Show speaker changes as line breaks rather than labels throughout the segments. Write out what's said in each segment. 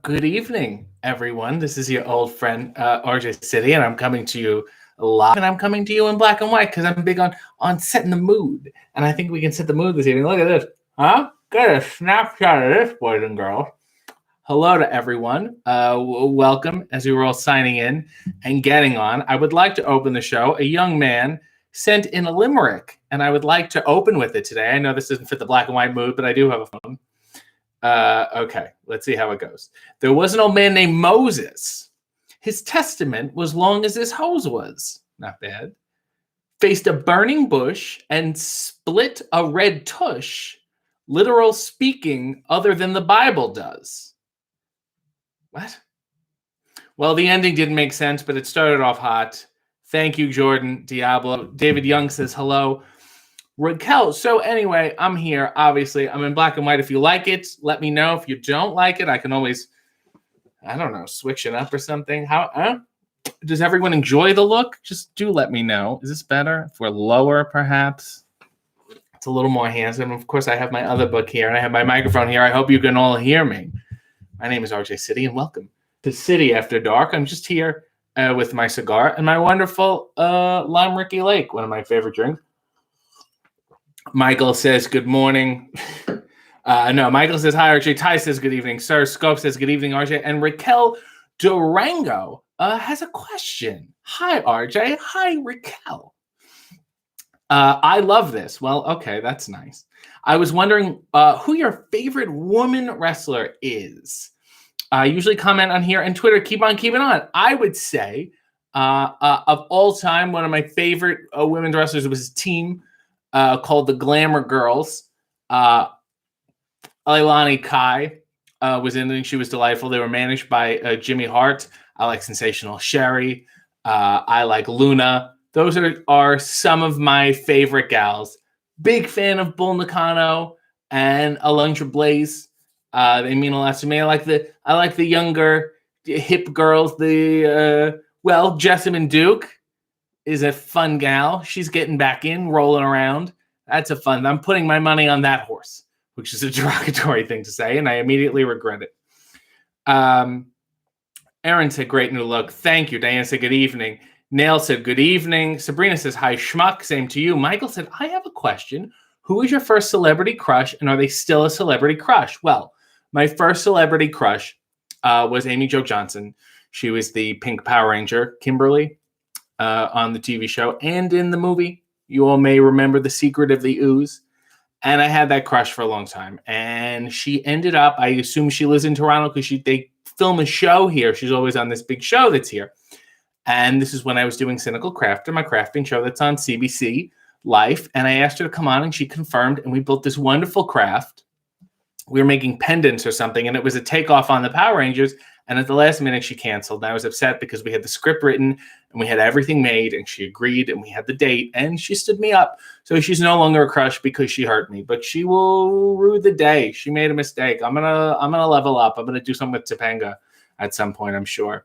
Good evening, everyone. This is your old friend RJ City, and I'm coming to you live, and I'm coming to you in black and white because I'm big on setting the mood, and I think we can set the mood this evening. Look at this, huh? Get a snapshot of this, boys and girls. Hello to everyone. Welcome as we were all signing in and getting on. I would like to open the show. A young man sent in a limerick, and I would like to open with it today. I know this doesn't fit the black and white mood, but I do have a phone. Okay, let's see how it goes. There was an old man named Moses. His testament was long as his hose was. Not bad. Faced a burning bush and split a red tush. Literal speaking, other than the Bible does. What? Well, the ending didn't make sense, but it started off hot. Thank you, Jordan Diablo. David Young says hello. Raquel. So anyway, I'm here. Obviously, I'm in black and white. If you like it, let me know. If you don't like it, I can always, I don't know, switch it up or something. Does everyone enjoy the look? Just do let me know. Is this better? If we're lower, perhaps. It's a little more handsome. Of course, I have my other book here, and I have my microphone here. I hope you can all hear me. My name is RJ City, and welcome to City After Dark. I'm just here with my cigar and my wonderful Limericks Lake, one of my favorite drinks. Michael says good morning. No, Michael says hi, RJ. Ty says good evening, sir. Scope says good evening, RJ. And Raquel Durango has a question. Hi, RJ. Hi, Raquel. I love this. Well, okay, that's nice. I was wondering who your favorite woman wrestler is. Usually comment on here and Twitter. Keep on keeping on. I would say of all time, one of my favorite women's wrestlers was Team called the Glamour Girls. Leilani Kai was in it. She was delightful. They were managed by Jimmy Hart. I like Sensational Sherry. I like Luna. Those are some of my favorite gals. Big fan of Bull Nakano and Alundra Blaze. They mean a lot to me. I like the younger hip girls. Jessamine Duke is a fun gal. She's getting back in, rolling around. That's a fun. I'm putting my money on that horse, which is a derogatory thing to say, and I immediately regret it. Aaron said, great new look. Thank you. Diana said, good evening. Nail said, good evening. Sabrina says, hi, schmuck. Same to you. Michael said, I have a question. Who was your first celebrity crush, and are they still a celebrity crush? Well, my first celebrity crush was Amy Jo Johnson. She was the Pink Power Ranger, Kimberly, on the TV show and in the movie. You all may remember The Secret of the Ooze. And I had that crush for a long time. And she ended up, I assume she lives in Toronto because they film a show here. She's always on this big show that's here. And this is when I was doing Cynical Crafter, my crafting show that's on CBC Life. And I asked her to come on and she confirmed. And we built this wonderful craft. We were making pendants or something. And it was a takeoff on the Power Rangers. And at the last minute, she canceled. And I was upset because we had the script written and we had everything made and she agreed and we had the date and she stood me up. So she's no longer a crush because she hurt me, but she will rue the day. She made a mistake. I'm gonna level up. I'm going to do something with Topanga at some point, I'm sure.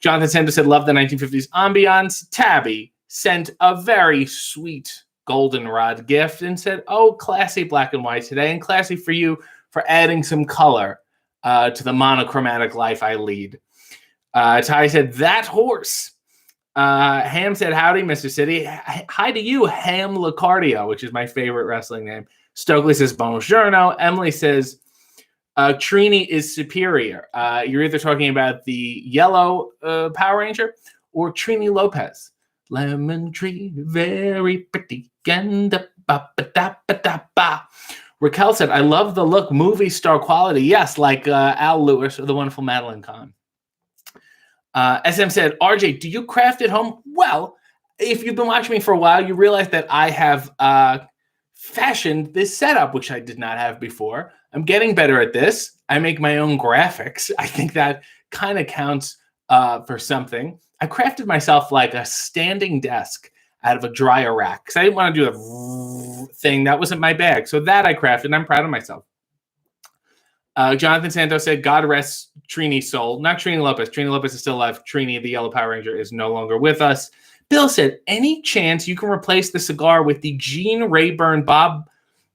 Jonathan Sanders said, love the 1950s ambiance. Tabby sent a very sweet goldenrod gift and said, oh, classy black and white today and classy for you for adding some color to the monochromatic life I lead. Ty said, that horse. Ham said, howdy, Mr. City. Hi to you, Ham Licardio, which is my favorite wrestling name. Stokely says, buongiorno. Emily says, Trini is superior. You're either talking about the yellow Power Ranger or Trini Lopez. Lemon tree, very pretty. Raquel said, I love the look, movie star quality. Yes, like Al Lewis or the wonderful Madeline Kahn. SM said, RJ, do you craft at home? Well, if you've been watching me for a while, you realize that I have fashioned this setup, which I did not have before. I'm getting better at this. I make my own graphics. I think that kind of counts for something. I crafted myself like a standing desk out of a dryer rack because I didn't want to do the thing. That wasn't my bag. So that I crafted, and I'm proud of myself. Jonathan Santos said, God rest Trini's soul. Not Trini Lopez. Trini Lopez is still alive. Trini, the Yellow Power Ranger, is no longer with us. Bill said, any chance you can replace the cigar with the Gene Rayburn Bob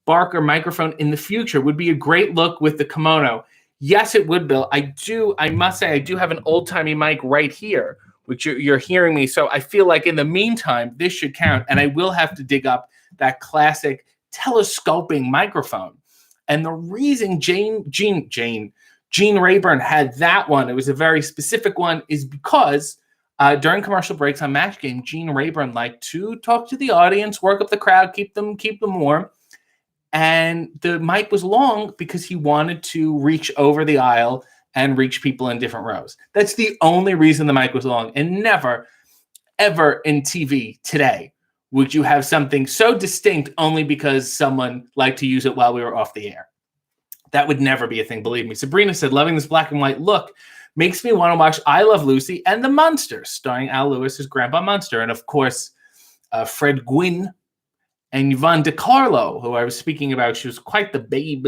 Barker microphone in the future? Would be a great look with the kimono. Yes, it would, Bill. I must say, I do have an old-timey mic right here, which you're hearing me. So I feel like in the meantime, this should count. And I will have to dig up that classic telescoping microphone. And the reason Gene Rayburn had that one, it was a very specific one, is because during commercial breaks on Match Game, Gene Rayburn liked to talk to the audience, work up the crowd, keep them warm. And the mic was long because he wanted to reach over the aisle and reach people in different rows. That's the only reason the mic was long. And never, ever in TV today would you have something so distinct only because someone liked to use it while we were off the air. That would never be a thing, believe me. Sabrina said, loving this black and white look makes me want to watch I Love Lucy and the Munsters, starring Al Lewis as Grandpa Munster. And of course, Fred Gwynne and Yvonne DiCarlo, who I was speaking about. She was quite the babe.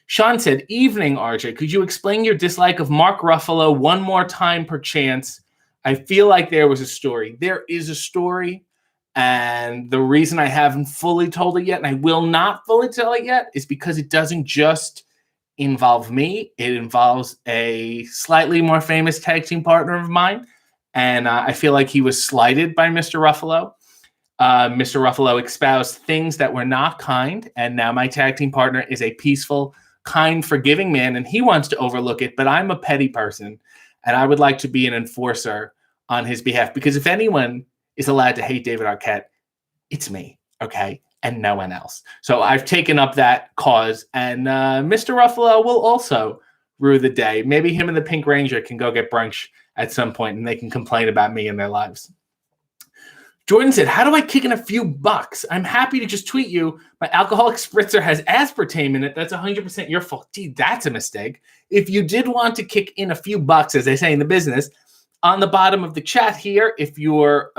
Sean said, evening, RJ. Could you explain your dislike of Mark Ruffalo one more time, perchance? I feel like there was a story. There is a story. And the reason I haven't fully told it yet, and I will not fully tell it yet, is because it doesn't just involve me. It involves a slightly more famous tag team partner of mine. And I feel like he was slighted by Mr. Ruffalo. Mr. Ruffalo espoused things that were not kind, and now my tag team partner is a peaceful, kind, forgiving man, and he wants to overlook it, but I'm a petty person, and I would like to be an enforcer on his behalf, because if anyone is allowed to hate David Arquette, it's me, okay, and no one else. So I've taken up that cause, and Mr. Ruffalo will also rue the day. Maybe him and the Pink Ranger can go get brunch at some point, and they can complain about me in their lives. Jordan said, how do I kick in a few bucks? I'm happy to just tweet you. My alcoholic spritzer has aspartame in it. That's 100% your fault. Gee, that's a mistake. If you did want to kick in a few bucks, as they say in the business, on the bottom of the chat here, if you're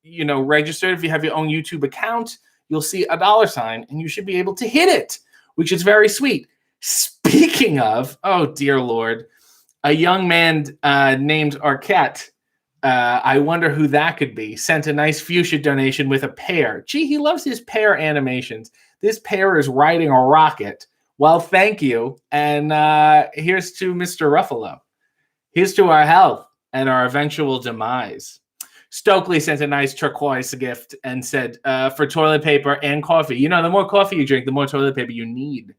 registered, if you have your own YouTube account, you'll see a $sign, and you should be able to hit it, which is very sweet. Speaking of, oh, dear Lord, a young man named Arquette, I wonder who that could be, sent a nice fuchsia donation with a pear. Gee, he loves his pear animations. This pear is riding a rocket. Well, thank you. And here's to Mr. Ruffalo. Here's to our health and our eventual demise. Stokely sent a nice turquoise gift and said, for toilet paper and coffee. You know, the more coffee you drink, the more toilet paper you need.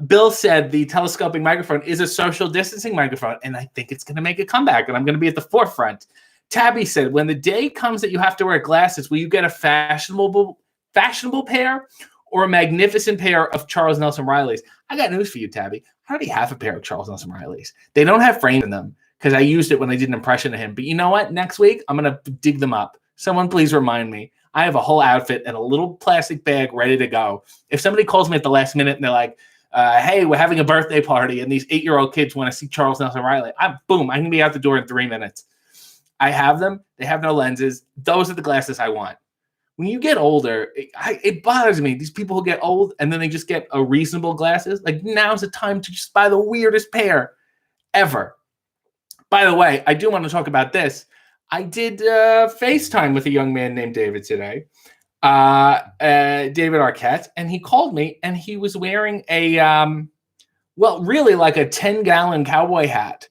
Bill said the telescoping microphone is a social distancing microphone, and I think it's going to make a comeback, and I'm going to be at the forefront. Tabby said, when the day comes that you have to wear glasses, will you get a fashionable pair or a magnificent pair of Charles Nelson Rileys? I got news for you, Tabby. I already have a pair of Charles Nelson Rileys. They don't have frames in them because I used it when I did an impression of him. But you know what? Next week, I'm going to dig them up. Someone please remind me. I have a whole outfit and a little plastic bag ready to go. If somebody calls me at the last minute and they're like, hey, we're having a birthday party and these 8-year-old kids want to see Charles Nelson Riley, I can be out the door in 3 minutes. I have them. They have no lenses. Those are the glasses I want. When you get older, it bothers me. These people who get old and then they just get a reasonable glasses. Like, now's the time to just buy the weirdest pair ever. By the way, I do want to talk about this. I did FaceTime with a young man named David today, David Arquette, and he called me, and he was wearing a, really like a 10-gallon cowboy hat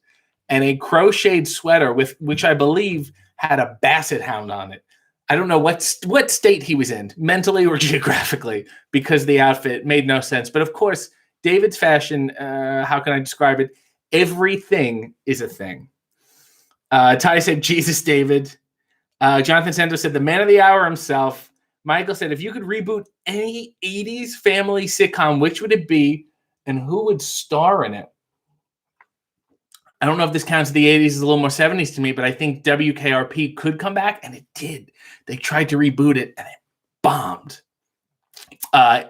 and a crocheted sweater which I believe had a basset hound on it. I don't know what state he was in, mentally or geographically, because the outfit made no sense. But of course, David's fashion, how can I describe it? Everything is a thing. Ty said, Jesus, David. Jonathan Santos said, the man of the hour himself. Michael said, if you could reboot any 80s family sitcom, which would it be and who would star in it? I don't know if this counts the 80s as a little more 70s to me, but I think WKRP could come back, and it did. They tried to reboot it, and it bombed.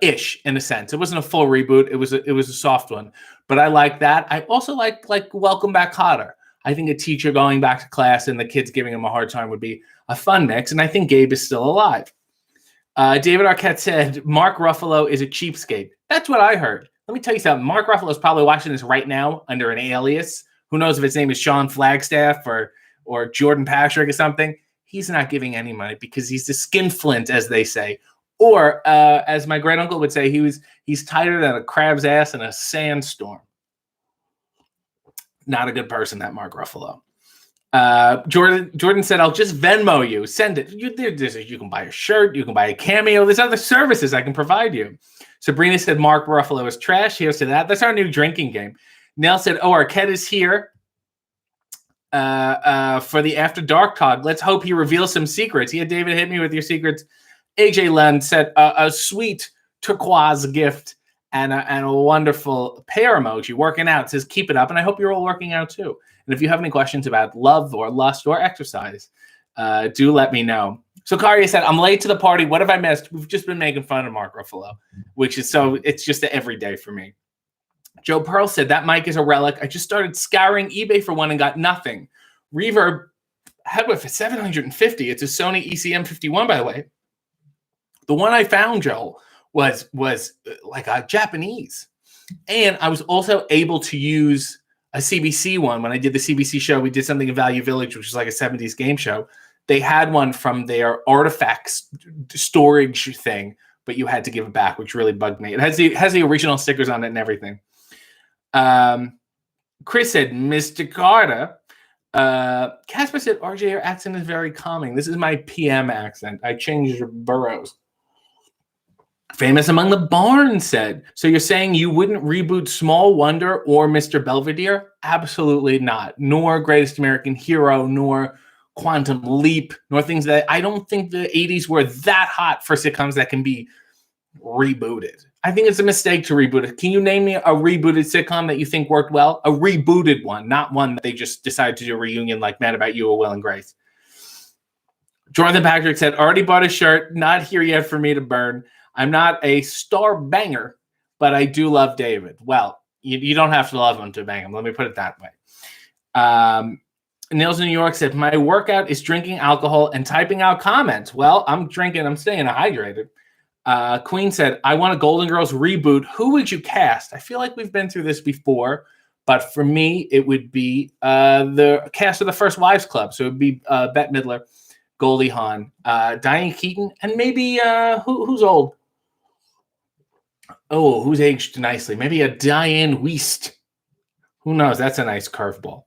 Ish, in a sense. It wasn't a full reboot. It was a soft one. But I like that. I also like Welcome Back Kotter. I think a teacher going back to class and the kids giving him a hard time would be a fun mix, and I think Gabe is still alive. David Arquette said, Mark Ruffalo is a cheapskate. That's what I heard. Let me tell you something. Mark Ruffalo is probably watching this right now under an alias. Who knows if his name is Sean Flagstaff or Jordan Patrick or something. He's not giving any money because he's the skinflint, as they say. Or, as my great-uncle would say, he's tighter than a crab's ass in a sandstorm. Not a good person, that Mark Ruffalo. Jordan said, I'll just Venmo you. Send it. You can buy a shirt. You can buy a cameo. There's other services I can provide you. Sabrina said, Mark Ruffalo is trash. Here's to that. That's our new drinking game. Nell said, Arquette is here for the After Dark talk. Let's hope he reveals some secrets. Yeah, David, hit me with your secrets. AJ Lund said, a sweet turquoise gift and a wonderful pear emoji. Working out. Says, keep it up. And I hope you're all working out too. And if you have any questions about love or lust or exercise, do let me know. So Karia said, I'm late to the party. What have I missed? We've just been making fun of Mark Ruffalo, which is it's just an everyday for me. Joe Pearl said, that mic is a relic. I just started scouring eBay for one and got nothing. Reverb had one for $750. It's a Sony ECM51, by the way. The one I found, Joel, was like a Japanese. And I was also able to use a CBC one. When I did the CBC show, we did something in Value Village, which was like a 70s game show. They had one from their artifacts storage thing, but you had to give it back, which really bugged me. It has the original stickers on it and everything. Chris said, Mr. Carter. Casper said, RJ, your accent is very calming. This is my PM accent. I changed your boroughs. Famous Among the Barn said, so you're saying you wouldn't reboot Small Wonder or Mr. Belvedere? Absolutely not. Nor Greatest American Hero, nor Quantum Leap, nor things that I don't think the 80s were that hot for sitcoms that can be rebooted. I think it's a mistake to reboot it. Can you name me a rebooted sitcom that you think worked well? A rebooted one, not one that they just decided to do a reunion like Mad About You or Will and Grace. Jonathan Patrick said, already bought a shirt, not here yet for me to burn. I'm not a star banger, but I do love David. Well, you don't have to love him to bang him. Let me put it that way. Nils in New York said, my workout is drinking alcohol and typing out comments. Well, I'm drinking. I'm staying hydrated. Queen said, I want a Golden Girls reboot. Who would you cast? I feel like we've been through this before, but for me, it would be the cast of the First Wives Club. So it would be Bette Midler, Goldie Hawn, Diane Keaton, and maybe who's old? Oh, who's aged nicely? Maybe a Diane Wiest. Who knows? That's a nice curveball.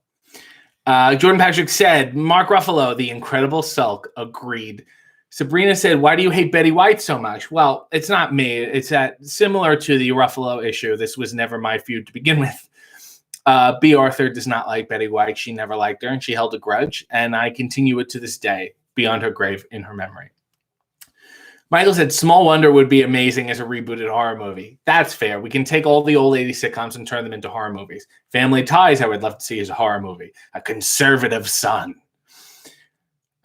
Jordan Patrick said, Mark Ruffalo, the Incredible Sulk. Agreed. Sabrina said, why do you hate Betty White so much? Well, it's not me. It's that similar to the Ruffalo issue. This was never my feud to begin with. B. Arthur does not like Betty White. She never liked her, and she held a grudge. And I continue it to this day, beyond her grave, in her memory. Michael said, Small Wonder would be amazing as a rebooted horror movie. That's fair. We can take all the old 80s sitcoms and turn them into horror movies. Family Ties, I would love to see as a horror movie. A Conservative Son.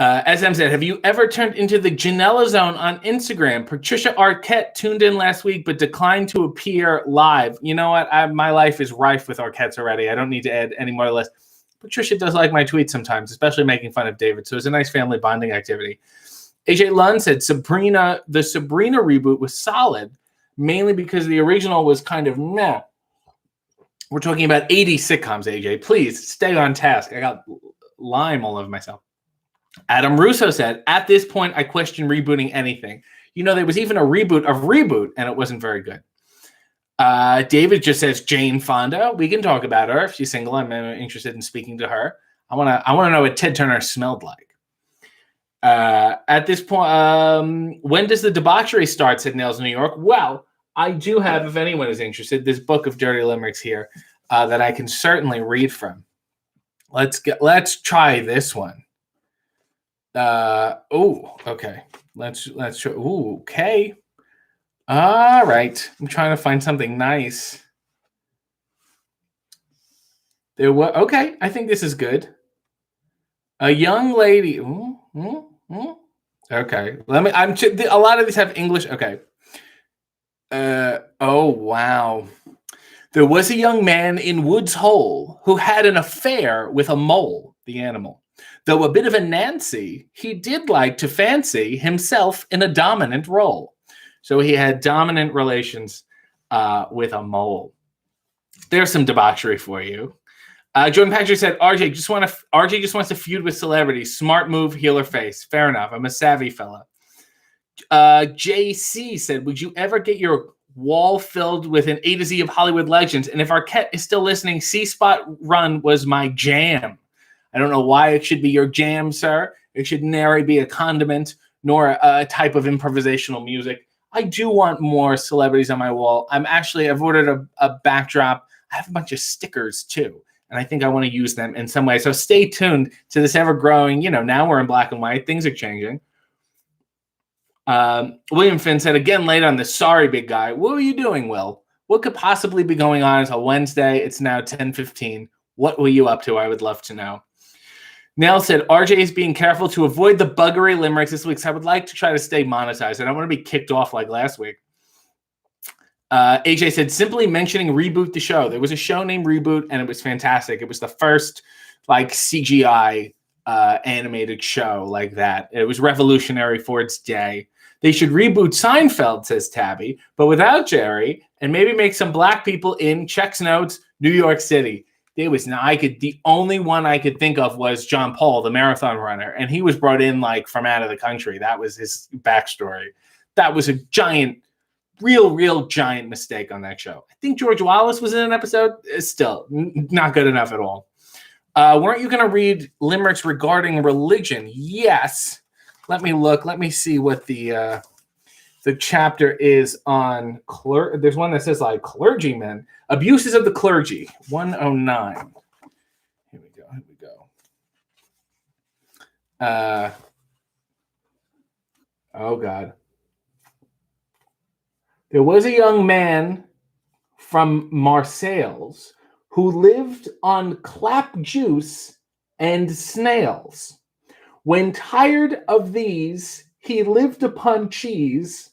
SM said, have you ever turned into the Janella Zone on Instagram? Patricia Arquette tuned in last week but declined to appear live. You know what? My life is rife with Arquettes already. I don't need to add any more to the list. Patricia does like my tweets sometimes, especially making fun of David. So it's a nice family bonding activity. AJ Lund said, the Sabrina reboot was solid, mainly because the original was kind of meh. We're talking about 80 sitcoms, AJ. Please stay on task. I got lime all over myself. Adam Russo said, at this point, I question rebooting anything. You know, there was even a reboot of Reboot, and it wasn't very good. David just says, Jane Fonda. We can talk about her. If she's single, I'm interested in speaking to her. I want to know what Ted Turner smelled like. At this point, when does the debauchery start, said Nails in New York? Well, I do have, if anyone is interested, this book of dirty limericks here that I can certainly read from. Let's try this one. Okay. Let's try. Ooh, okay. All right. I'm trying to find something nice. Okay. I think this is good. A young lady. Okay. A lot of these have English. Okay. Oh, wow. There was a young man in Woods Hole who had an affair with a mole, the animal. Though a bit of a Nancy, he did like to fancy himself in a dominant role. So he had dominant relations with a mole. There's some debauchery for you. Jordan Patrick said, RJ just wants to feud with celebrities. Smart move, healer face. Fair enough. I'm a savvy fella. JC said, would you ever get your wall filled with an A to Z of Hollywood legends. And if Arquette is still listening, C-Spot Run was my jam. I don't know why it should be your jam, sir. It should nary be a condiment nor a type of improvisational music. I do want more celebrities on my wall. I've ordered a backdrop. I have a bunch of stickers too, and I think I want to use them in some way. So stay tuned to this ever-growing, now we're in black and white. Things are changing. William Finn said, again late on this. Sorry, big guy. What were you doing, Will? What could possibly be going on until Wednesday? It's now 10:15. What were you up to? I would love to know. Nell said, RJ is being careful to avoid the buggery limericks this week, so I would like to try to stay monetized. I don't want to be kicked off like last week. AJ said, simply mentioning Reboot the show. There was a show named Reboot, and it was fantastic. It was the first CGI animated show like that. It was revolutionary for its day. They should reboot Seinfeld, says Tabby, but without Jerry, and maybe make some black people in checks notes, New York City. The only one I could think of was John Paul, the marathon runner, and he was brought in from out of the country. That was his backstory. That was a giant, real giant mistake on that show. I think George Wallace was in an episode. It's still not good enough at all. Weren't you going to read limericks regarding religion? Yes. Let me look. Let me see what the chapter is on. There's one that says clergymen. Abuses of the clergy. 109. Here we go. Oh, God. There was a young man from Marseilles who lived on clap juice and snails. When tired of these, he lived upon cheese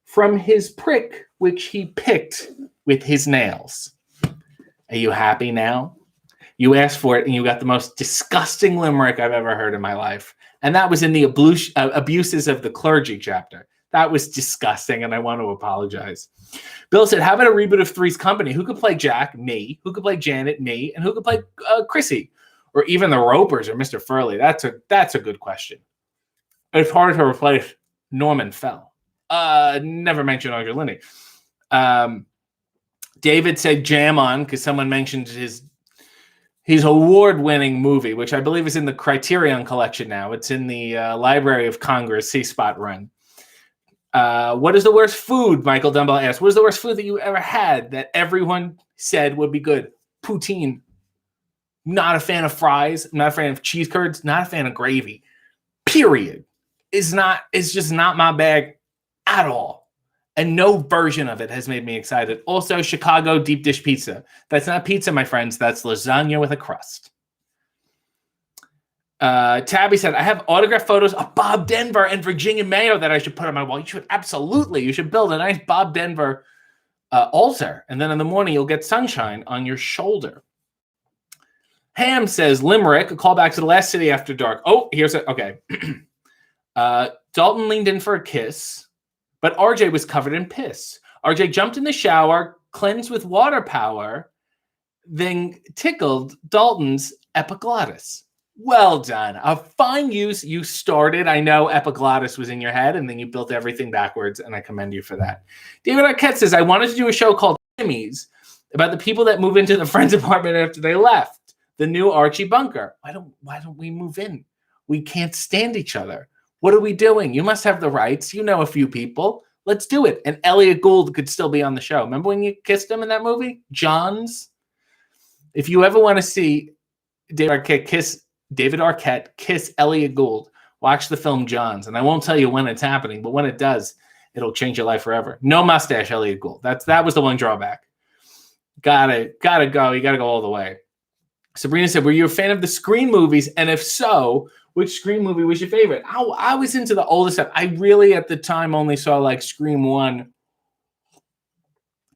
from his prick, which he picked with his nails. Are you happy now? You asked for it, and you got the most disgusting limerick I've ever heard in my life. And that was in the abuses of the clergy chapter. That was disgusting, and I want to apologize. Bill said, how about a reboot of Three's Company? Who could play Jack? Me. Who could play Janet? Me. And who could play Chrissy? Or even the Ropers or Mr. Furley? That's a good question. It's hard to replace Norman Fell. Never mentioned Audrey Linney. David said Jam On because someone mentioned his award-winning movie, which I believe is in the Criterion Collection now. It's in the Library of Congress, C-Spot Run. What is the worst food? Michael Dumbbell asked. What is the worst food that you ever had that everyone said would be good? Poutine. Not a fan of fries. Not a fan of cheese curds. Not a fan of gravy. Period. It's just not my bag at all. And no version of it has made me excited. Also, Chicago deep dish pizza. That's not pizza, my friends. That's lasagna with a crust. Tabby said, I have autographed photos of Bob Denver and Virginia Mayo that I should put on my wall. You should build a nice Bob Denver altar. And then in the morning, you'll get sunshine on your shoulder. Ham says, Limerick, a callback to the last City After Dark. Oh, here's it. Okay. Dalton leaned in for a kiss, but RJ was covered in piss. RJ jumped in the shower, cleansed with water power, then tickled Dalton's epiglottis. Well done. A fine use. You started. I know epiglottis was in your head, and then you built everything backwards, and I commend you for that. David Arquette says, I wanted to do a show called Timmy's about the people that move into the friend's apartment after they left. The new Archie bunker. Why don't we move in? We can't stand each other. What are we doing? You must have the rights. You know a few people. Let's do it. And Elliot Gould could still be on the show. Remember when you kissed him in that movie? Johns? If you ever want to see David Arquette kiss Elliot Gould, watch the film Johns. And I won't tell you when it's happening, but when it does, it'll change your life forever. No mustache, Elliot Gould. That was the one drawback. Gotta go. You gotta go all the way. Sabrina said, were you a fan of the Scream movies? And if so, which Scream movie was your favorite? I was into the older stuff. I really, at the time, only saw Scream 1.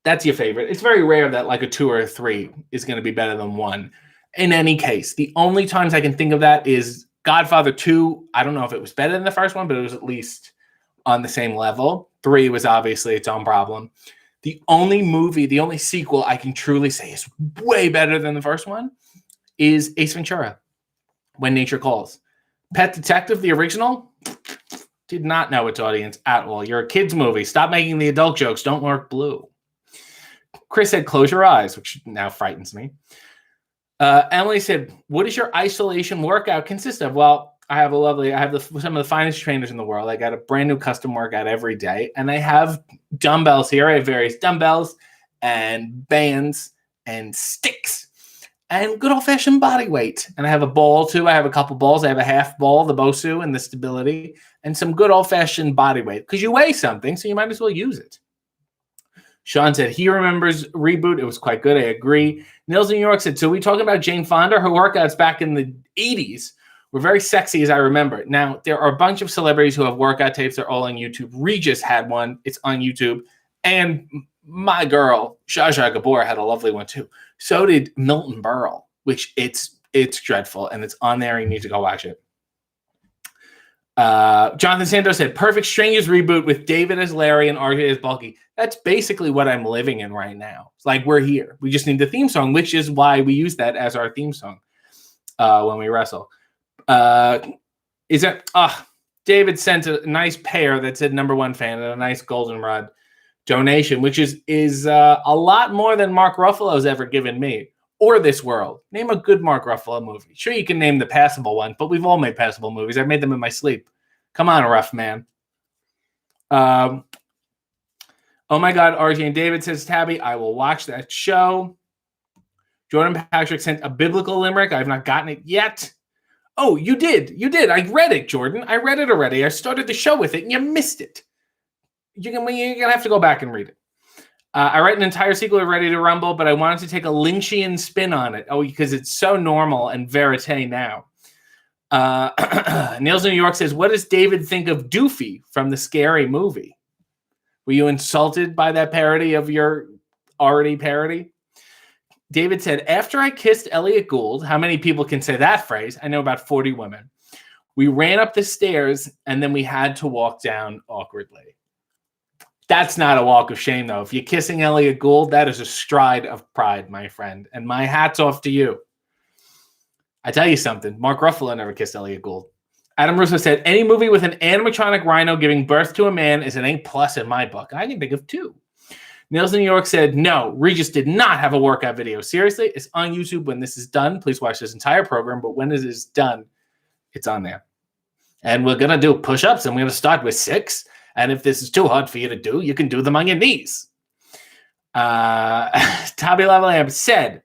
That's your favorite. It's very rare that a 2 or a 3 is going to be better than 1. In any case, the only times I can think of that is Godfather 2. I don't know if it was better than the first one, but it was at least on the same level. 3 was obviously its own problem. The only sequel I can truly say is way better than the first one is Ace Ventura, When Nature Calls. Pet Detective, the original, Did not know its audience at all. You're a kid's movie. Stop making the adult jokes. Don't work blue. Chris said, close your eyes, which now frightens me. Emily said, what does your isolation workout consist of? Well, I have some of the finest trainers in the world. I got a brand new custom workout every day, and I have dumbbells here. I have various dumbbells and bands and sticks and good old-fashioned body weight. And I have a ball, too. I have a couple balls. I have a half ball, the Bosu, and the stability, and some good old-fashioned body weight. Because you weigh something, so you might as well use it. Sean said he remembers Reboot. It was quite good. I agree. Nils in New York said, so we talking about Jane Fonda? Her workouts back in the 80s were very sexy, as I remember. Now, there are a bunch of celebrities who have workout tapes. They're all on YouTube. Regis had one. It's on YouTube. And my girl, Zsa Zsa Gabor, had a lovely one, too. So did Milton Berle, which it's dreadful, and it's on there. You need to go watch it. Jonathan Santos said, perfect Strangers reboot with David as Larry and RJ as Bulky. That's basically what I'm living in right now. It's like we're here. We just need the theme song, which is why we use that as our theme song when we wrestle. David sent a nice pair that said #1 fan and a nice goldenrod donation, which is a lot more than Mark Ruffalo's ever given me or this world. Name a good Mark Ruffalo movie. Sure, you can name the passable one, but we've all made passable movies. I've made them in my sleep. Come on, rough man. Oh my God, RJ and David says, Tabby, I will watch that show. Jordan Patrick sent a biblical limerick. I've not gotten it yet. Oh, you did. You did. I read it, Jordan. I read it already. I started the show with it, and you missed it. You're going to have to go back and read it. I write an entire sequel of Ready to Rumble, but I wanted to take a Lynchian spin on it. Oh, because it's so normal and verite now. Niels in New York says, what does David think of Doofy from the Scary Movie? Were you insulted by that parody of your already parody? David said, after I kissed Elliot Gould, how many people can say that phrase? I know about 40 women. We ran up the stairs, and then we had to walk down awkwardly. That's not a walk of shame, though. If you're kissing Elliot Gould, that is a stride of pride, my friend. And my hat's off to you. I tell you something. Mark Ruffalo never kissed Elliot Gould. Adam Russo said, any movie with an animatronic rhino giving birth to a man is an A+ in my book. I can think of 2. Nils in New York said, no, Regis did not have a workout video. Seriously, it's on YouTube when this is done. Please watch this entire program. But when it is done, it's on there. And we're going to do push-ups, and we're going to start with 6. And if this is too hard for you to do, you can do them on your knees. Tabby Lavalamp said,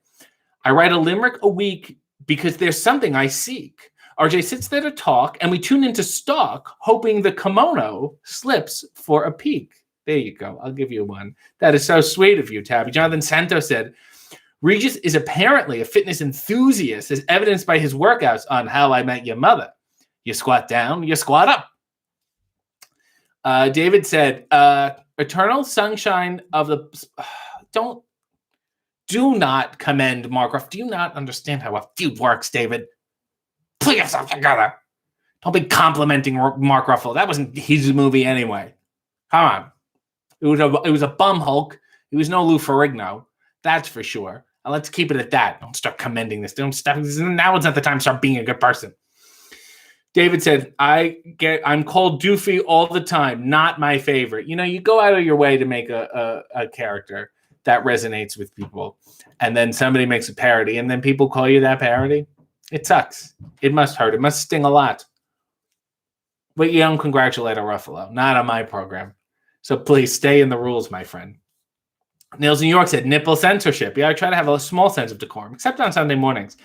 I write a limerick a week because there's something I seek. RJ sits there to talk, and we tune into stock, hoping the kimono slips for a peek. There you go. I'll give you one. That is so sweet of you, Tabby. Jonathan Santos said, Regis is apparently a fitness enthusiast, as evidenced by his workouts on How I Met Your Mother. You squat down, you squat up. David said, Eternal Sunshine of the... Do not commend Mark Ruffalo. Do you not understand how a feud works, David? Pull yourself together. Don't be complimenting Mark Ruffalo. That wasn't his movie anyway. Come on. It was a bum Hulk. It was no Lou Ferrigno. That's for sure. And let's keep it at that. Don't start commending this. Now it's not the time to start being a good person. David said, I'm called Doofy all the time. Not my favorite. You know, you go out of your way to make a character that resonates with people. And then somebody makes a parody, and then people call you that parody. It sucks. It must hurt. It must sting a lot. But you don't congratulate a Ruffalo. Not on my program. So please stay in the rules, my friend. Nils New York said, nipple censorship. Yeah, I try to have a small sense of decorum, except on Sunday mornings.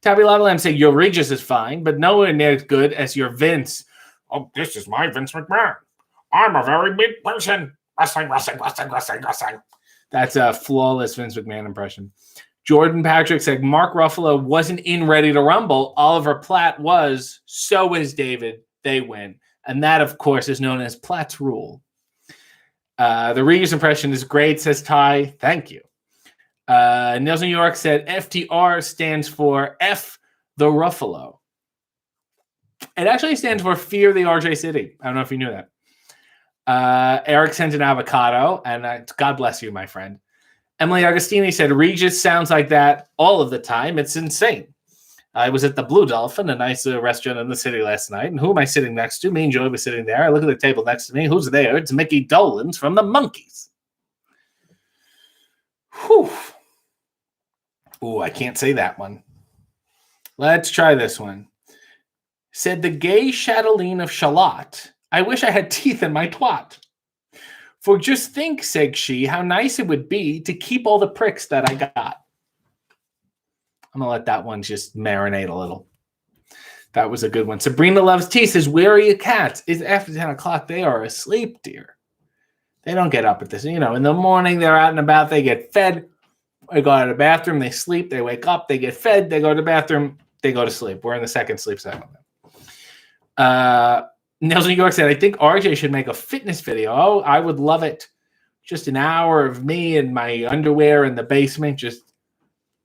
Tabby Lavalam said, your Regis is fine, but nowhere near as good as your Vince. Oh, this is my Vince McMahon. I'm a very big person. Wrestling. That's a flawless Vince McMahon impression. Jordan Patrick said, Mark Ruffalo wasn't in Ready to Rumble. Oliver Platt was. So is David. They win. And that, of course, is known as Platt's rule. The Regis impression is great, says Ty. Thank you. Nils New York said FTR stands for F the Ruffalo. It actually stands for Fear the RJ City. I don't know if you knew that. Eric sent an avocado, and God bless you, my friend. Emily Agostini said, Regis sounds like that all of the time. It's insane. I was at the Blue Dolphin, a nice restaurant in the city last night. And who am I sitting next to? Me and Joy were sitting there. I look at the table next to me. Who's there? It's Mickey Dolenz from the Monkees. Whew. Ooh, I can't say that one. Let's try this one. Said the gay chatelaine of Shalott, I wish I had teeth in my twat. For just think, said she, how nice it would be to keep all the pricks that I got. I'm going to let that one just marinate a little. That was a good one. Sabrina Loves Tea says, where are your cats? It's after 10 o'clock. They are asleep, dear. They don't get up at this. In the morning, they're out and about. They get fed. They go to the bathroom. They sleep. They wake up. They get fed. They go to the bathroom. They go to sleep. We're in the second sleep cycle. Nils New York said, I think RJ should make a fitness video. Oh, I would love it. Just an hour of me in my underwear in the basement, just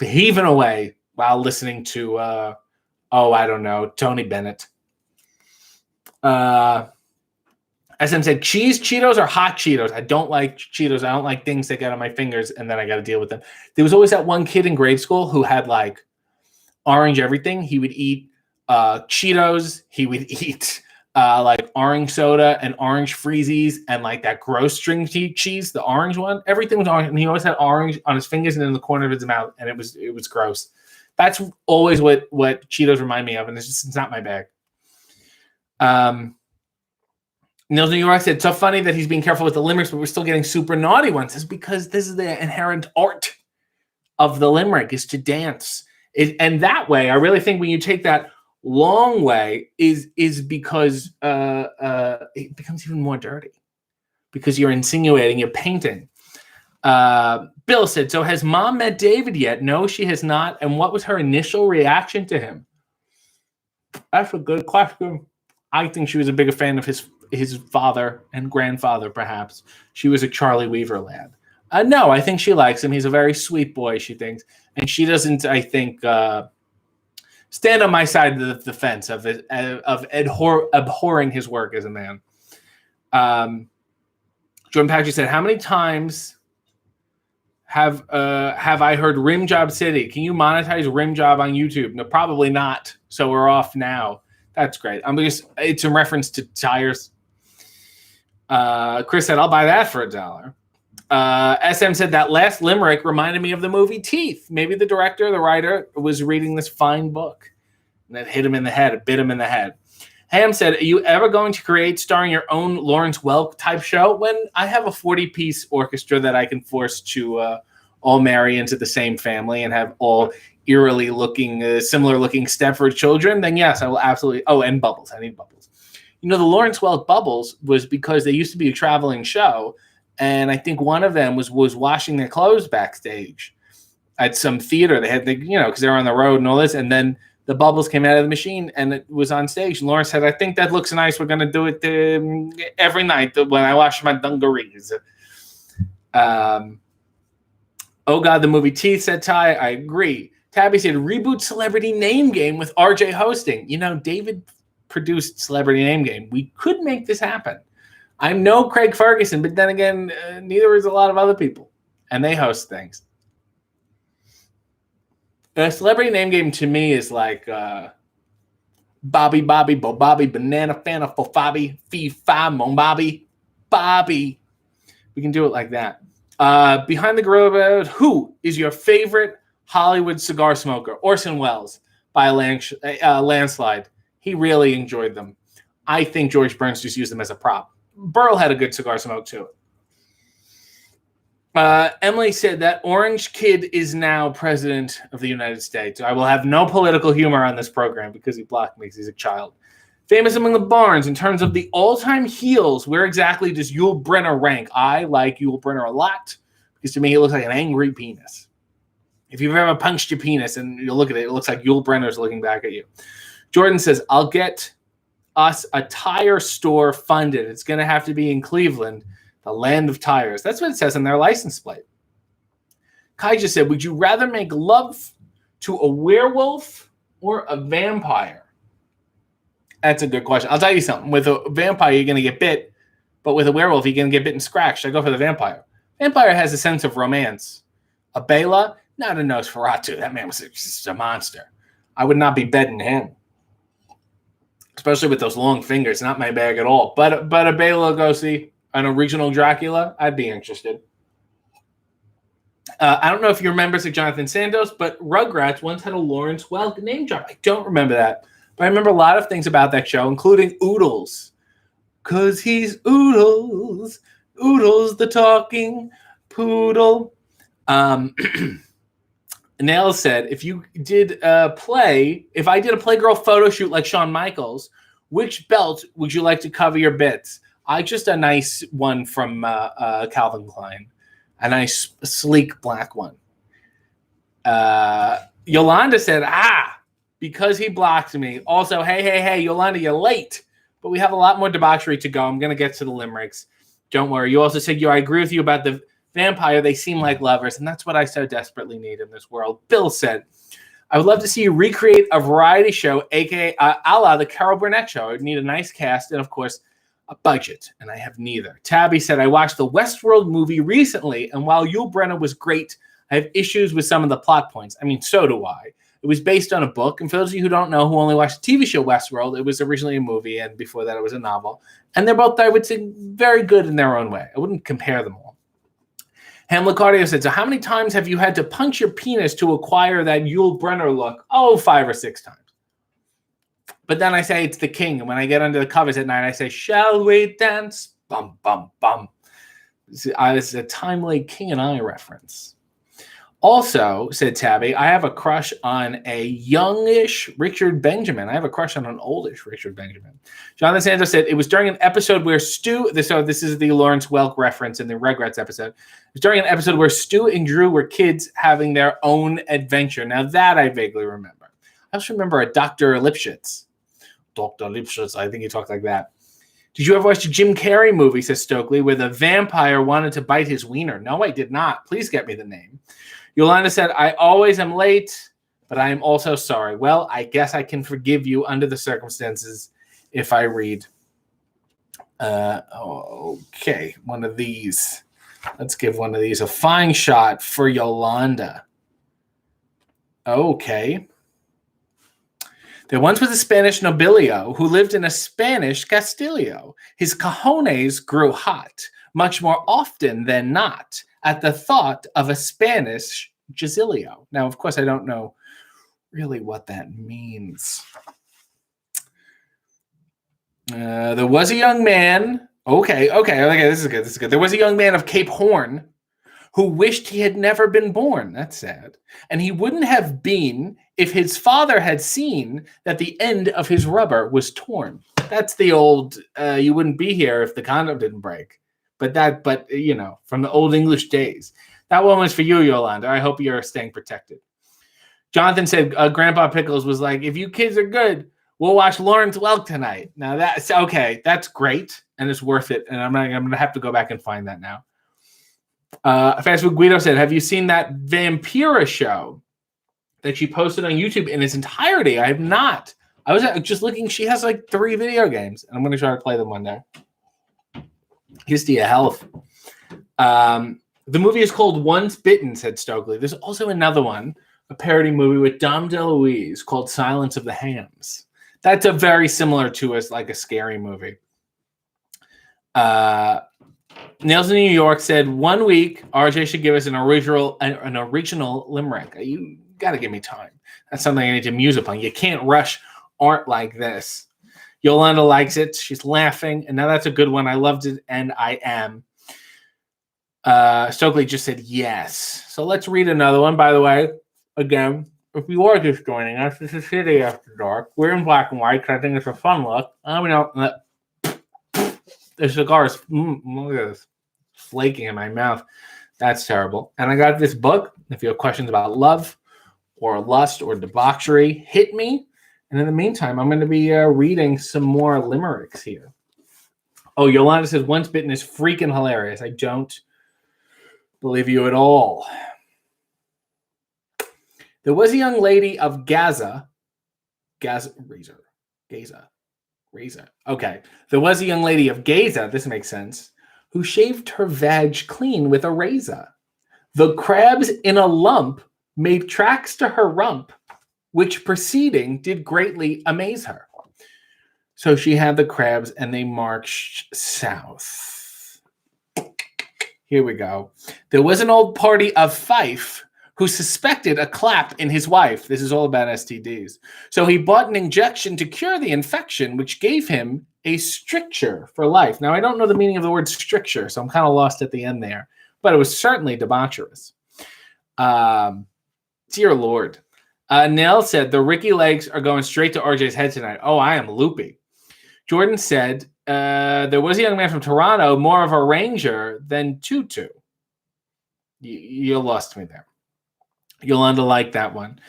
heaving away while listening to, I don't know, Tony Bennett. SM said, cheese Cheetos or hot Cheetos? I don't like Cheetos. I don't like things that get on my fingers, and then I got to deal with them. There was always that one kid in grade school who had, like, orange everything. He would eat Cheetos. He would eat, like, orange soda and orange freezies and, like, that gross string cheese, the orange one. Everything was orange, and he always had orange on his fingers and in the corner of his mouth, and it was gross. That's always what Cheetos remind me of, and it's not my bag. Nils New York said, so funny that he's being careful with the limericks, but we're still getting super naughty ones. It's because this is the inherent art of the limerick, is to dance. And that way, I really think when you take that long way, is because it becomes even more dirty. Because you're insinuating, you're painting. Bill said, so has mom met David yet? No, she has not. And what was her initial reaction to him? That's a good question. I think she was a bigger fan of his father and grandfather, perhaps. She was a Charlie Weaver lad. No, I think she likes him. He's a very sweet boy, she thinks. And she doesn't, I think, stand on my side of the fence of abhorring his work as a man. Jordan Patrick said, how many times have I heard Rim Job City? Can you monetize Rim Job on YouTube? No, probably not. So we're off now. That's great. It's in reference to tires. Chris said, I'll buy that for $1. SM said, that last limerick reminded me of the movie Teeth. Maybe the director, the writer, was reading this fine book. And that hit him in the head. It bit him in the head. Ham said, are you ever going to create starring your own Lawrence Welk type show? When I have a 40-piece orchestra that I can force to all marry into the same family and have all eerily looking, similar looking Stepford children, then yes, I will absolutely. Oh, and Bubbles. I need Bubbles. The Lawrence Welk Bubbles was because they used to be a traveling show, and I think one of them was washing their clothes backstage at some theater. They had because they were on the road and all this, and then the bubbles came out of the machine and it was on stage. And Lawrence said, I think that looks nice. We're going to do it every night when I wash my dungarees. Oh, God, the movie Teeth, said Ty. I agree. Tabby said, reboot Celebrity Name Game with RJ hosting. David produced Celebrity Name Game. We could make this happen. I'm no Craig Ferguson, but then again, neither is a lot of other people. And they host things. A Celebrity Name Game to me is like Bobby, Bo Bobby, Banana, Fana, Fo Fabi, Fee Fi, Mon Bobby, Bobby. We can do it like that. Behind the Gorilla, who is your favorite Hollywood cigar smoker? Orson Welles, by a landslide. He really enjoyed them. I think George Burns just used them as a prop. Burl had a good cigar smoke too. Emily said that orange kid is now president of the United States. I will have no political humor on this program because he blocked me because he's a child. Famous among the Barnes, in terms of the all-time heels, where exactly does Yul Brynner rank? I like Yul Brynner a lot because to me he looks like an angry penis. If you've ever punched your penis and you look at it, it looks like Yul Brynner's looking back at you. Jordan says, I'll get us a tire store funded. It's going to have to be in Cleveland, the land of tires. That's what it says on their license plate. Kai just said, would you rather make love to a werewolf or a vampire? That's a good question. I'll tell you something. With a vampire, you're going to get bit, but with a werewolf, you're going to get bit and scratched. I go for the vampire. Vampire has a sense of romance. A Bela, not a Nosferatu. That man was just a monster. I would not be betting him. Especially with those long fingers, not my bag at all. But a Bela Lugosi, an original Dracula, I'd be interested. I don't know if you're members of Jonathan Santos, but Rugrats once had a Lawrence Welk name drop. I don't remember that. But I remember a lot of things about that show, including Oodles. Because he's Oodles. Oodles the talking poodle. Nail said, if I did a Playgirl photo shoot like Shawn Michaels, which belt would you like to cover your bits? Just a nice one from Calvin Klein. A nice, sleek black one. Yolanda said, because he blocked me. Also, hey, Yolanda, you're late. But we have a lot more debauchery to go. I'm going to get to the limericks. Don't worry. You also said, I agree with you about the vampire. They seem like lovers, and that's what I so desperately need in this world. Bill said, I would love to see you recreate a variety show, a.k.a. a la the Carol Burnett show. I would need a nice cast and, of course, a budget, and I have neither. Tabby said, I watched the Westworld movie recently, and while Yul Brynner was great, I have issues with some of the plot points. I mean, so do I. It was based on a book, and for those of you who don't know, who only watched the TV show Westworld, it was originally a movie, and before that it was a novel. And they're both, I would say, very good in their own way. I wouldn't compare them all. Hamlet Cardio said, so how many times have you had to punch your penis to acquire that Yul Brynner look? 5 or 6 times. But then I say it's the king, and when I get under the covers at night, I say, shall we dance? Bum, bum, bum. This is a timely King and I reference. Also, said Tabby, I have a crush on a youngish Richard Benjamin. I have a crush on an oldish Richard Benjamin. Jonathan Santos said, it was during an episode where this is the Lawrence Welk reference in the Rugrats episode. It was during an episode where Stu and Drew were kids having their own adventure. Now that I vaguely remember. I also remember a Dr. Lipschitz. Dr. Lipschitz, I think he talked like that. Did you ever watch the Jim Carrey movie, says Stokely, where the vampire wanted to bite his wiener? No, I did not. Please get me the name. Yolanda said, I always am late, but I am also sorry. Well, I guess I can forgive you under the circumstances if I read. Okay, one of these. Let's give one of these a fine shot for Yolanda. Okay. There once was a Spanish nobilio who lived in a Spanish castillo. His cojones grew hot, much more often than not, at the thought of a Spanish Gisilio. Now, of course, I don't know really what that means. There was a young man. Okay, this is good. There was a young man of Cape Horn who wished he had never been born. That's sad. And he wouldn't have been if his father had seen that the end of his rubber was torn. That's the old, you wouldn't be here if the condom didn't break. But you know, from the old English days. That one was for you, Yolanda. I hope you're staying protected. Jonathan said, Grandpa Pickles was like, if you kids are good, we'll watch Lawrence Welk tonight. Now that's okay. That's great. And it's worth it. And I'm going to have to go back and find that now. Fast Food Guido said, have you seen that Vampira show that she posted on YouTube in its entirety? I have not. I was just looking. She has like 3 video games. And I'm going to try to play them one day. Here's to your health. The movie is called Once Bitten, said Stokely. There's also another one, a parody movie with Dom DeLuise called Silence of the Hams. That's a very similar to us, like a scary movie. Nails in New York said 1 week RJ should give us an original limerick. You got to give me time. That's something I need to muse upon. You can't rush art like this. Yolanda likes it. She's laughing. And now that's a good one. I loved it, and I am. Stokely just said yes. So let's read another one. By the way, again, if you are just joining us, this is City After Dark. We're in black and white because I think it's a fun look. The cigar is, look at this, flaking in my mouth. That's terrible. And I got this book. If you have questions about love or lust or debauchery, hit me. And in the meantime, I'm going to be reading some more limericks here. Oh, Yolanda says, Once Bitten is freaking hilarious. I don't believe you at all. There was a young lady of Gaza. Okay. There was a young lady of Gaza, this makes sense, who shaved her vag clean with a razor. The crabs in a lump made tracks to her rump, which proceeding did greatly amaze her. So she had the crabs, and they marched south. Here we go. There was an old party of Fife who suspected a clap in his wife. This is all about STDs. So he bought an injection to cure the infection, which gave him a stricture for life. Now, I don't know the meaning of the word stricture, so I'm kind of lost at the end there. But it was certainly debaucherous. Dear Lord. Nell said, the Ricky legs are going straight to RJ's head tonight. Oh, I am loopy. Jordan said, there was a young man from Toronto, more of a ranger than Tutu. You lost me there. Yolanda liked that one.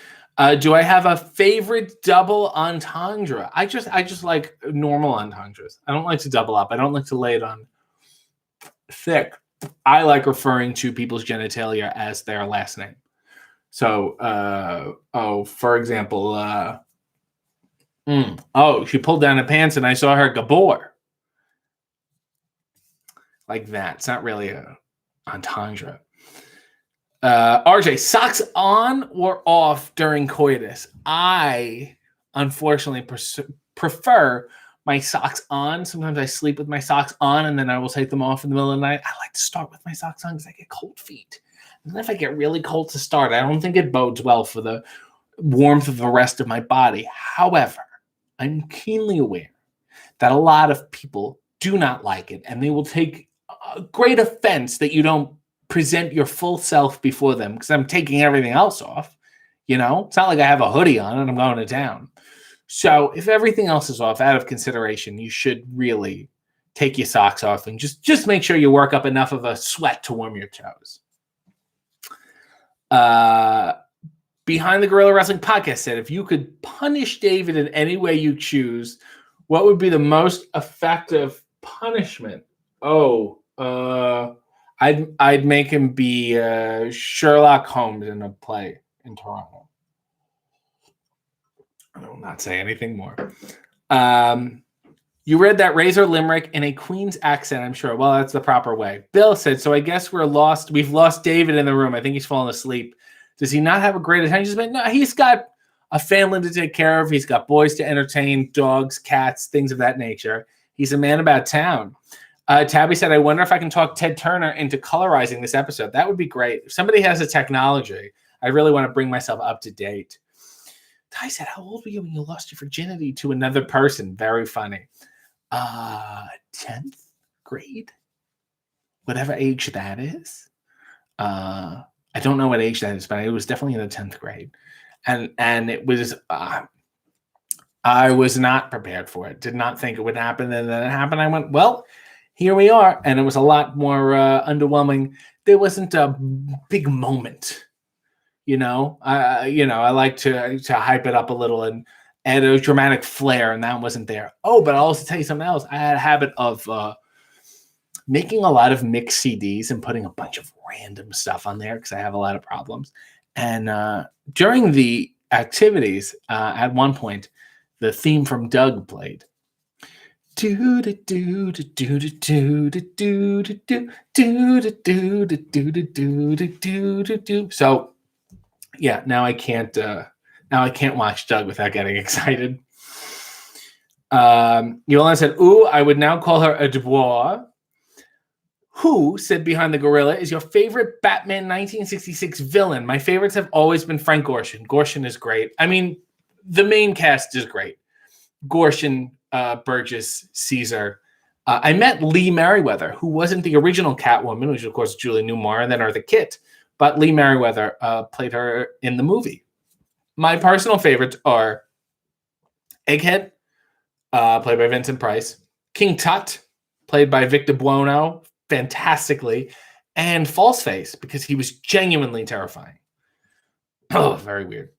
Do I have a favorite double entendre? I just like normal entendres. I don't like to double up. I don't like to lay it on thick. I like referring to people's genitalia as their last name. So, for example, she pulled down her pants and I saw her Gabor. Like that. It's not really a entendre. RJ, socks on or off during coitus? I, unfortunately, prefer my socks on. Sometimes I sleep with my socks on, and then I will take them off in the middle of the night. I like to start with my socks on because I get cold feet. And if I get really cold to start, I don't think it bodes well for the warmth of the rest of my body. However, I'm keenly aware that a lot of people do not like it, and they will take great offense that you don't present your full self before them because I'm taking everything else off. You know, it's not like I have a hoodie on and I'm going to town. So if everything else is off, out of consideration, you should really take your socks off and just make sure you work up enough of a sweat to warm your toes. Behind the Gorilla Wrestling Podcast said, if you could punish David in any way you choose, what would be the most effective punishment? I'd make him be Sherlock Holmes in a play in Toronto. I will not say anything more. You read that Razor Limerick in a Queen's accent, I'm sure. Well, that's the proper way. Bill said, so I guess we're lost. We've lost David in the room. I think he's fallen asleep. Does he not have a great attention span? No, he's got a family to take care of. He's got boys to entertain, dogs, cats, things of that nature. He's a man about town. Tabby said, I wonder if I can talk Ted Turner into colorizing this episode. That would be great. If somebody has a technology, I really want to bring myself up to date. Ty said, how old were you when you lost your virginity to another person? Very funny. 10th grade? Whatever age that is. I don't know what age that is, but it was definitely in the 10th grade. And it was... I was not prepared for it. Did not think it would happen. And then it happened. I went, well... Here we are, and it was a lot more underwhelming. There wasn't a big moment, you know. I like to hype it up a little and add a dramatic flair, and that wasn't there. Oh, but I'll also tell you something else. I had a habit of making a lot of mixed CDs and putting a bunch of random stuff on there because I have a lot of problems. And during the activities, at one point, the theme from Doug played. So yeah, now I can't watch Doug without getting excited. Yolanda said, ooh, I would now call her a Dubois. Who, said Behind the Gorilla, is your favorite Batman 1966 villain? My favorites have always been Frank Gorshin. Gorshin is great. I mean, the main cast is great. Gorshin, Burgess, Caesar. I met Lee Merriweather, who wasn't the original Catwoman, which of course Julie Newmar, and then Eartha Kitt, but Lee Merriweather played her in the movie. My personal favorites are Egghead, played by Vincent Price, King Tut, played by Victor Buono, fantastically, and Falseface, because he was genuinely terrifying. Oh, very weird.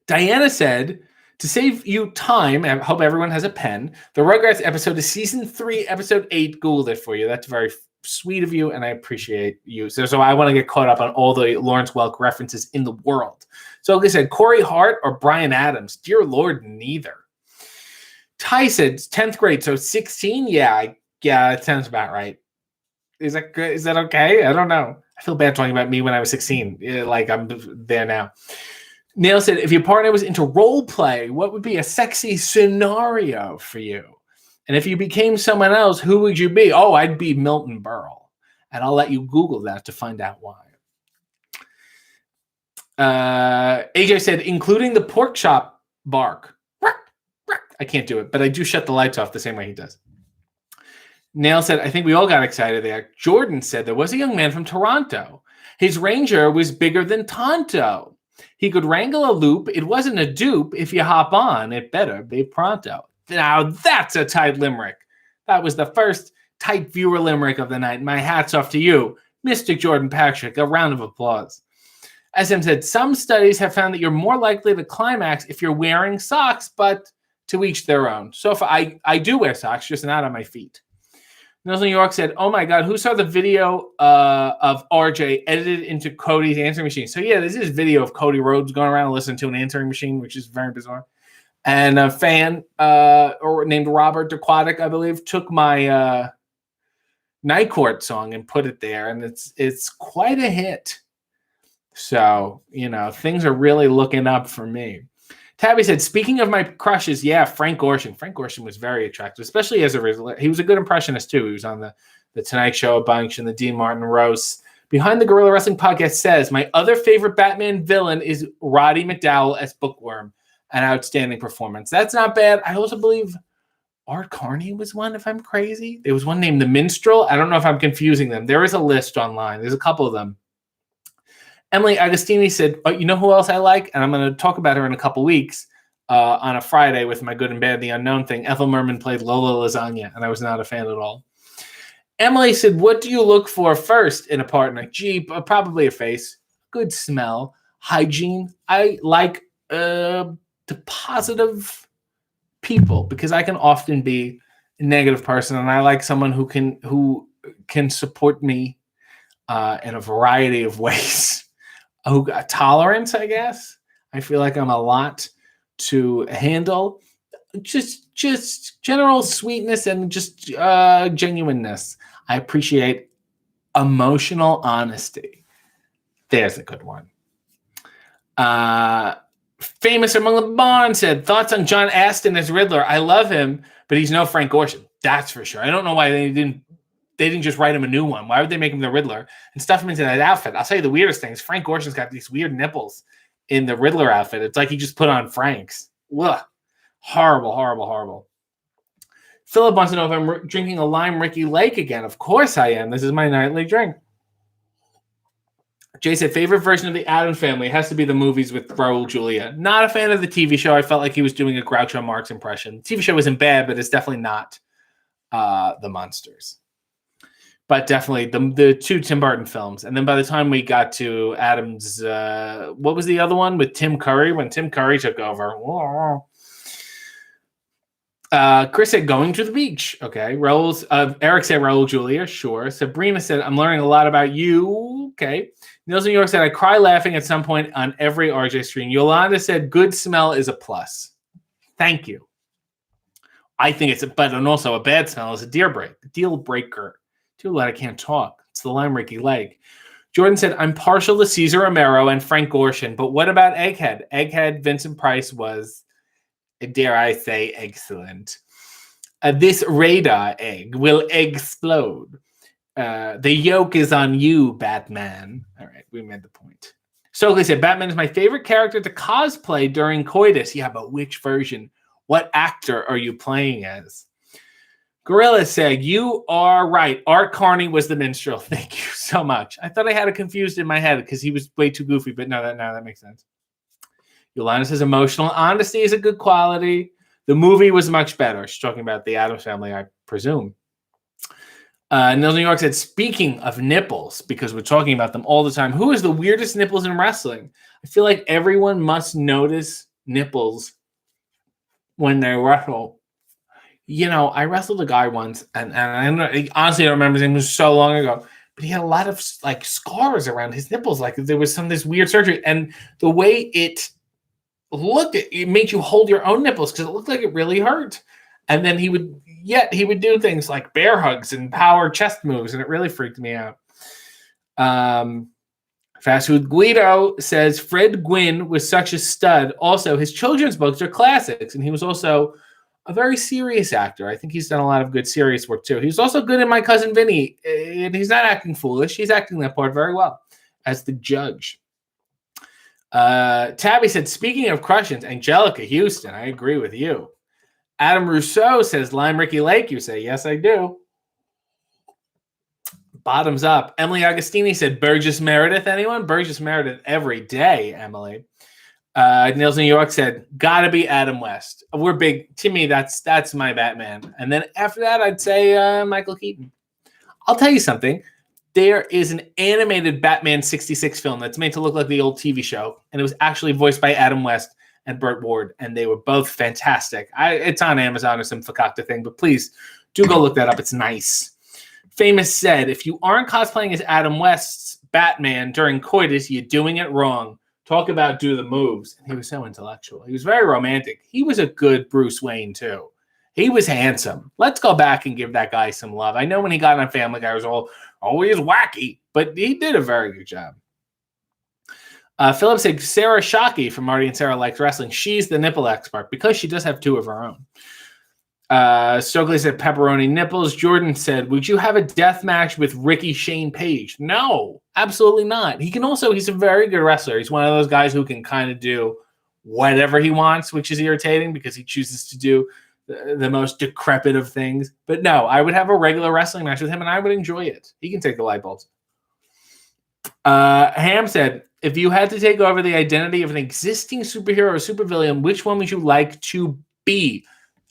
Diana said, to save you time, I hope everyone has a pen, the Rugrats episode is season 3, episode 8. Googled it for you. That's very sweet of you, and I appreciate you. So I want to get caught up on all the Lawrence Welk references in the world. So like I said, Corey Hart or Brian Addams? Dear Lord, neither. Ty said 10th grade, so 16? Yeah, that sounds about right. Is that good? Is that okay? I don't know. I feel bad talking about me when I was 16. Like I'm there now. Neil said, if your partner was into role play, what would be a sexy scenario for you? And if you became someone else, who would you be? Oh, I'd be Milton Berle. And I'll let you Google that to find out why. AJ said, including the pork chop bark. I can't do it, but I do shut the lights off the same way he does. Nail said, I think we all got excited there. Jordan said, there was a young man from Toronto. His Ranger was bigger than Tonto. He could wrangle a loop. It wasn't a dupe. If you hop on, it better be pronto. Now that's a tight limerick. That was the first tight viewer limerick of the night. My hat's off to you, Mr. Jordan Patrick. A round of applause. SM said, some studies have found that you're more likely to climax if you're wearing socks, but to each their own. So far, I do wear socks, just not on my feet. Nils New York said, oh my God, who saw the video of RJ edited into Cody's answering machine? So yeah, this is video of Cody Rhodes going around and listening to an answering machine, which is very bizarre. And a fan named Robert Aquatic, I believe, took my Night Court song and put it there. And it's quite a hit. So, things are really looking up for me. Tabby said, speaking of my crushes, yeah, Frank Gorshin. Frank Gorshin was very attractive, especially as a result. He was a good impressionist, too. He was on the Tonight Show a bunch and the Dean Martin roast. Behind the Gorilla Wrestling Podcast says, my other favorite Batman villain is Roddy McDowell as Bookworm. An outstanding performance. That's not bad. I also believe Art Carney was one, if I'm crazy. There was one named The Minstrel. I don't know if I'm confusing them. There is a list online. There's a couple of them. Emily Agostini said, oh, you know who else I like? And I'm going to talk about her in a couple weeks on a Friday with my Good and Bad, The Unknown thing. Ethel Merman played Lola Lasagna, and I was not a fan at all. Emily said, what do you look for first in a partner? Gee, probably a face, good smell, hygiene. I like positive people because I can often be a negative person, and I like someone who can support me in a variety of ways. Who got tolerance, I guess. I feel like I'm a lot to handle. Just general sweetness and just genuineness. I appreciate emotional honesty. There's a good one. Famous Among the Bond said, thoughts on John Astin as Riddler. I love him, but he's no Frank Gorshin. That's for sure. I don't know why they didn't just write him a new one. Why would they make him the Riddler and stuff him into that outfit? I'll tell you the weirdest thing is Frank Gorshin's got these weird nipples in the Riddler outfit. It's like he just put on Frank's. Ugh. Horrible, horrible, horrible. Philip wants to know if I'm drinking a Lime Ricky Lake again. Of course I am. This is my nightly drink. Jay said, favorite version of the Addams Family has to be the movies with Raul Julia. Not a fan of the TV show. I felt like he was doing a Groucho Marx impression. The TV show isn't bad, but it's definitely not the Monsters. But definitely the two Tim Burton films. And then by the time we got to Addams, what was the other one with Tim Curry? When Tim Curry took over. Chris said, going to the beach. Okay. Eric said, Raul Julia. Sure. Sabrina said, I'm learning a lot about you. Okay. Nils New York said, I cry laughing at some point on every RJ stream. Yolanda said, good smell is a plus. Thank you. I think and also a bad smell is a deal breaker. Too late, I can't talk. It's the Lime Ricky Lake. Jordan said, I'm partial to Cesar Romero and Frank Gorshin, but what about Egghead? Egghead, Vincent Price was, dare I say, excellent. This radar egg will explode. The yoke is on you, Batman. All right, we made the point. Stokely said, Batman is my favorite character to cosplay during coitus. Yeah, but which version? What actor are you playing as? Gorilla said, you are right. Art Carney was the minstrel. Thank you so much. I thought I had it confused in my head because he was way too goofy, but no, that makes sense. Yolanda says, emotional honesty is a good quality. The movie was much better. She's talking about the Addams Family, I presume. Nils New York said, speaking of nipples, because we're talking about them all the time, who is the weirdest nipples in wrestling? I feel like everyone must notice nipples when they wrestle. I wrestled a guy once, and I honestly don't remember his name. It was so long ago, but he had a lot of scars around his nipples. Like there was this weird surgery, and the way it looked, it made you hold your own nipples because it looked like it really hurt. And then he would do things like bear hugs and power chest moves, and it really freaked me out. Fast Food Guido says Fred Gwynn was such a stud. Also, his children's books are classics, and he was also a very serious actor. I think he's done a lot of good serious work, too. He was also good in My Cousin Vinny, and he's not acting foolish. He's acting that part very well as the judge. Tabby said, speaking of crushes, Angelica Houston. I agree with you. Adam Rousseau says, Lime Ricky Lake. You say, yes, I do. Bottoms up. Emily Agostini said, Burgess Meredith. Anyone? Burgess Meredith every day, Emily. Nils New York said, gotta be Adam West. We're big. To me, that's my Batman. And then after that, I'd say Michael Keaton. I'll tell you something. There is an animated Batman 66 film that's made to look like the old TV show, and it was actually voiced by Adam West and Burt Ward, and they were both fantastic. It's on Amazon or some fakakta thing, but please do go look that up. It's nice. Famous said, if you aren't cosplaying as Adam West's Batman during coitus, you're doing it wrong. Talk about do the moves. And he was so intellectual. He was very romantic. He was a good Bruce Wayne, too. He was handsome. Let's go back and give that guy some love. I know when he got on Family Guy, it was always wacky, but he did a very good job. Philip said, Sarah Shockey from Marty and Sarah Likes Wrestling. She's the nipple expert because she does have two of her own. Stokely said pepperoni nipples. Jordan said, would you have a death match with Ricky Shane Page? No, absolutely not. He's a very good wrestler. He's one of those guys who can kind of do whatever he wants, which is irritating because he chooses to do the most decrepit of things. But no, I would have a regular wrestling match with him and I would enjoy it. He can take the light bulbs. Ham said, if you had to take over the identity of an existing superhero or supervillain, which one would you like to be?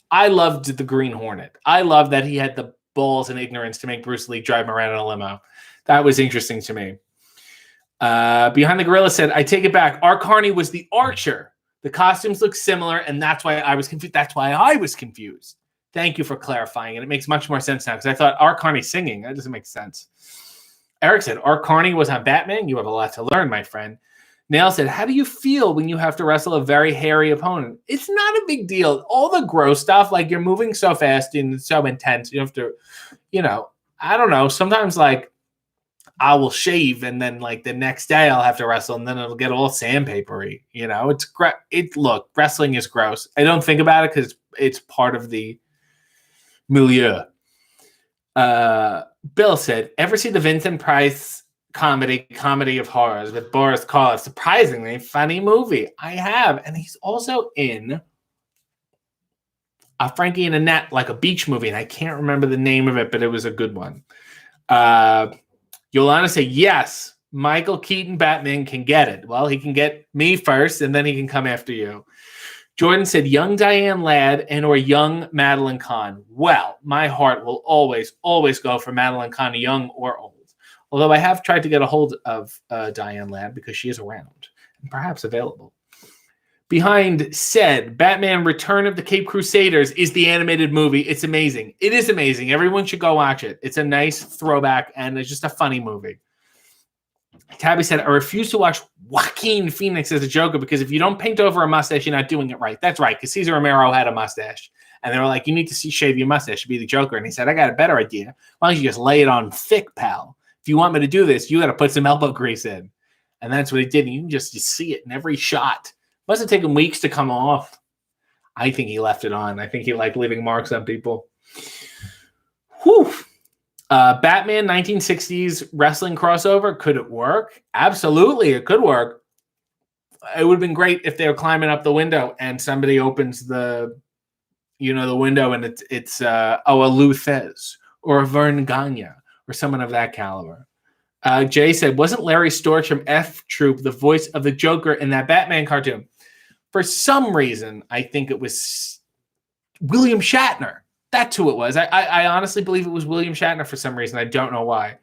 I loved the Green Hornet. I love that he had the balls and ignorance to make Bruce Lee drive him around in a limo. That was interesting to me. Behind the Gorilla said, I take it back. Art Carney was the Archer. The costumes look similar, and that's why I was confused. Thank you for clarifying, and it makes much more sense now because I thought Art Carney singing. That doesn't make sense. Eric said, Art Carney was on Batman. You have a lot to learn, my friend. Nail said, how do you feel when you have to wrestle a very hairy opponent? It's not a big deal. All the gross stuff, like you're moving so fast and it's so intense, you have to, I don't know. Sometimes like I will shave and then like the next day I'll have to wrestle and then it'll get all sandpapery. Look, wrestling is gross. I don't think about it because it's part of the milieu. Bill said, ever see the Vincent Price comedy of horrors with Boris Karloff? Surprisingly funny movie. I have, and he's also in a Frankie and Annette, like a beach movie, and I can't remember the name of it, but it was a good one. Yolanda said, yes, Michael Keaton Batman can get it. Well, he can get me first, and then he can come after you. Jordan said, young Diane Ladd and or young Madeline Kahn. Well, my heart will always, always go for Madeline Kahn, young or old. Although I have tried to get a hold of Diane Ladd because she is around and perhaps available. Behind said, Batman Return of the Cape Crusaders is the animated movie. It's amazing. It is amazing. Everyone should go watch it. It's a nice throwback and it's just a funny movie. Tabby said, I refuse to watch Joaquin Phoenix as a Joker because if you don't paint over a mustache, you're not doing it right. That's right, because Cesar Romero had a mustache. And they were like, you need to shave your mustache to be the Joker. And he said, I got a better idea. Why don't you just lay it on thick, pal? If you want me to do this, you got to put some elbow grease in. And that's what he did. And you can just see it in every shot. Must have taken weeks to come off. I think he left it on. I think he liked leaving marks on people. Whew. Batman 1960s wrestling crossover. Could it work? Absolutely, it could work. It would have been great if they were climbing up the window and somebody opens the window and it's a Lou Thez or a Vern Gagne or someone of that caliber. Jay said, wasn't Larry Storch from F Troop the voice of the Joker in that Batman cartoon? For some reason, I think it was William Shatner. That's who it was. I honestly believe it was William Shatner for some reason. I don't know why.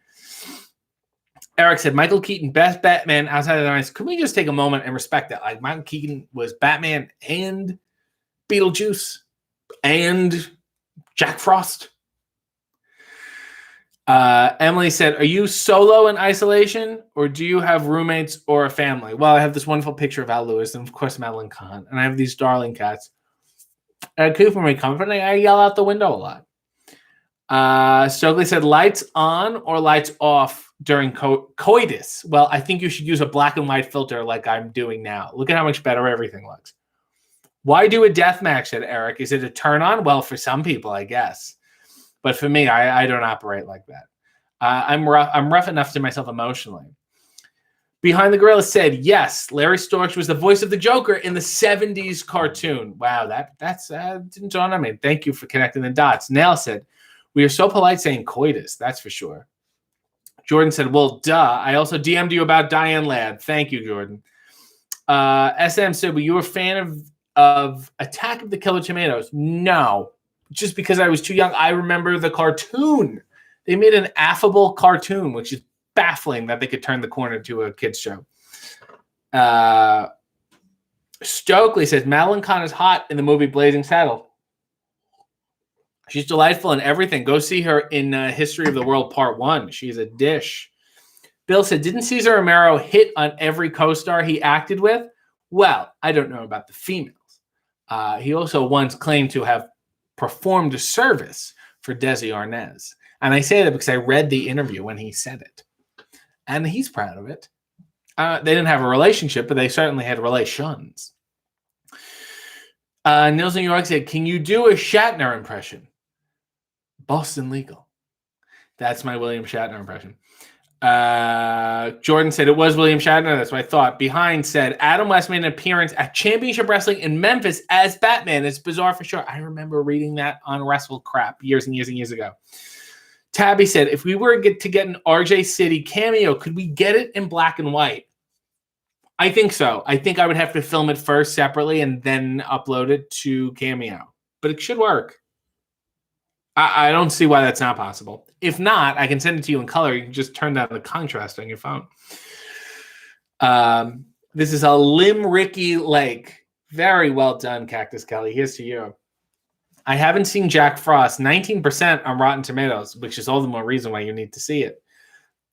Eric said, Michael Keaton, best Batman outside of the lines. Could we just take a moment and respect that? Like, Michael Keaton was Batman and Beetlejuice and Jack Frost. Emily said, are you solo in isolation or do you have roommates or a family? Well, I have this wonderful picture of Al Lewis and, of course, Madeline Kahn. And I have these darling cats. And I keep me company. I yell out the window a lot. Stokely said, lights on or lights off during coitus? Well, I think you should use a black and white filter like I'm doing now. Look at how much better everything looks. Why do a death match, said Eric? Is it a turn on? Well, for some people, I guess. But for me, I don't operate like that. I'm rough enough to myself emotionally. Behind the Gorilla said, yes, Larry Storch was the voice of the Joker in the 70s cartoon. Wow, that's didn't dawn on me. Thank you for connecting the dots. Nail said, we are so polite saying coitus, that's for sure. Jordan said, well, duh. I also DM'd you about Diane Ladd. Thank you, Jordan. SM said, were you a fan of Attack of the Killer Tomatoes? No, just because I was too young. I remember the cartoon. They made an affable cartoon, which is baffling that they could turn the corner to a kid's show. Stokely says, Madeline Kahn is hot in the movie Blazing Saddles. She's delightful in everything. Go see her in History of the World Part 1. She's a dish. Bill said, didn't Cesar Romero hit on every co-star he acted with? Well, I don't know about the females. He also once claimed to have performed a service for Desi Arnaz. And I say that because I read the interview when he said it. And he's proud of it. They didn't have a relationship, but they certainly had relations. Nils New York said, can you do a Shatner impression? Boston Legal. That's my William Shatner impression. Jordan said it was William Shatner. That's what I thought. Behind said Adam West made an appearance at Championship Wrestling in Memphis as Batman. It's bizarre for sure. I remember reading that on Wrestle Crap years and years and years ago. Tabby said, if we were to get an RJ City cameo, could we get it in black and white? I think so. I think I would have to film it first separately and then upload it to Cameo. But it should work. I don't see why that's not possible. If not, I can send it to you in color. You can just turn down the contrast on your phone. This is a Limericky Lake. Very well done, Cactus Kelly. Here's to you. I haven't seen Jack Frost. 19% on Rotten Tomatoes, which is all the more reason why you need to see it.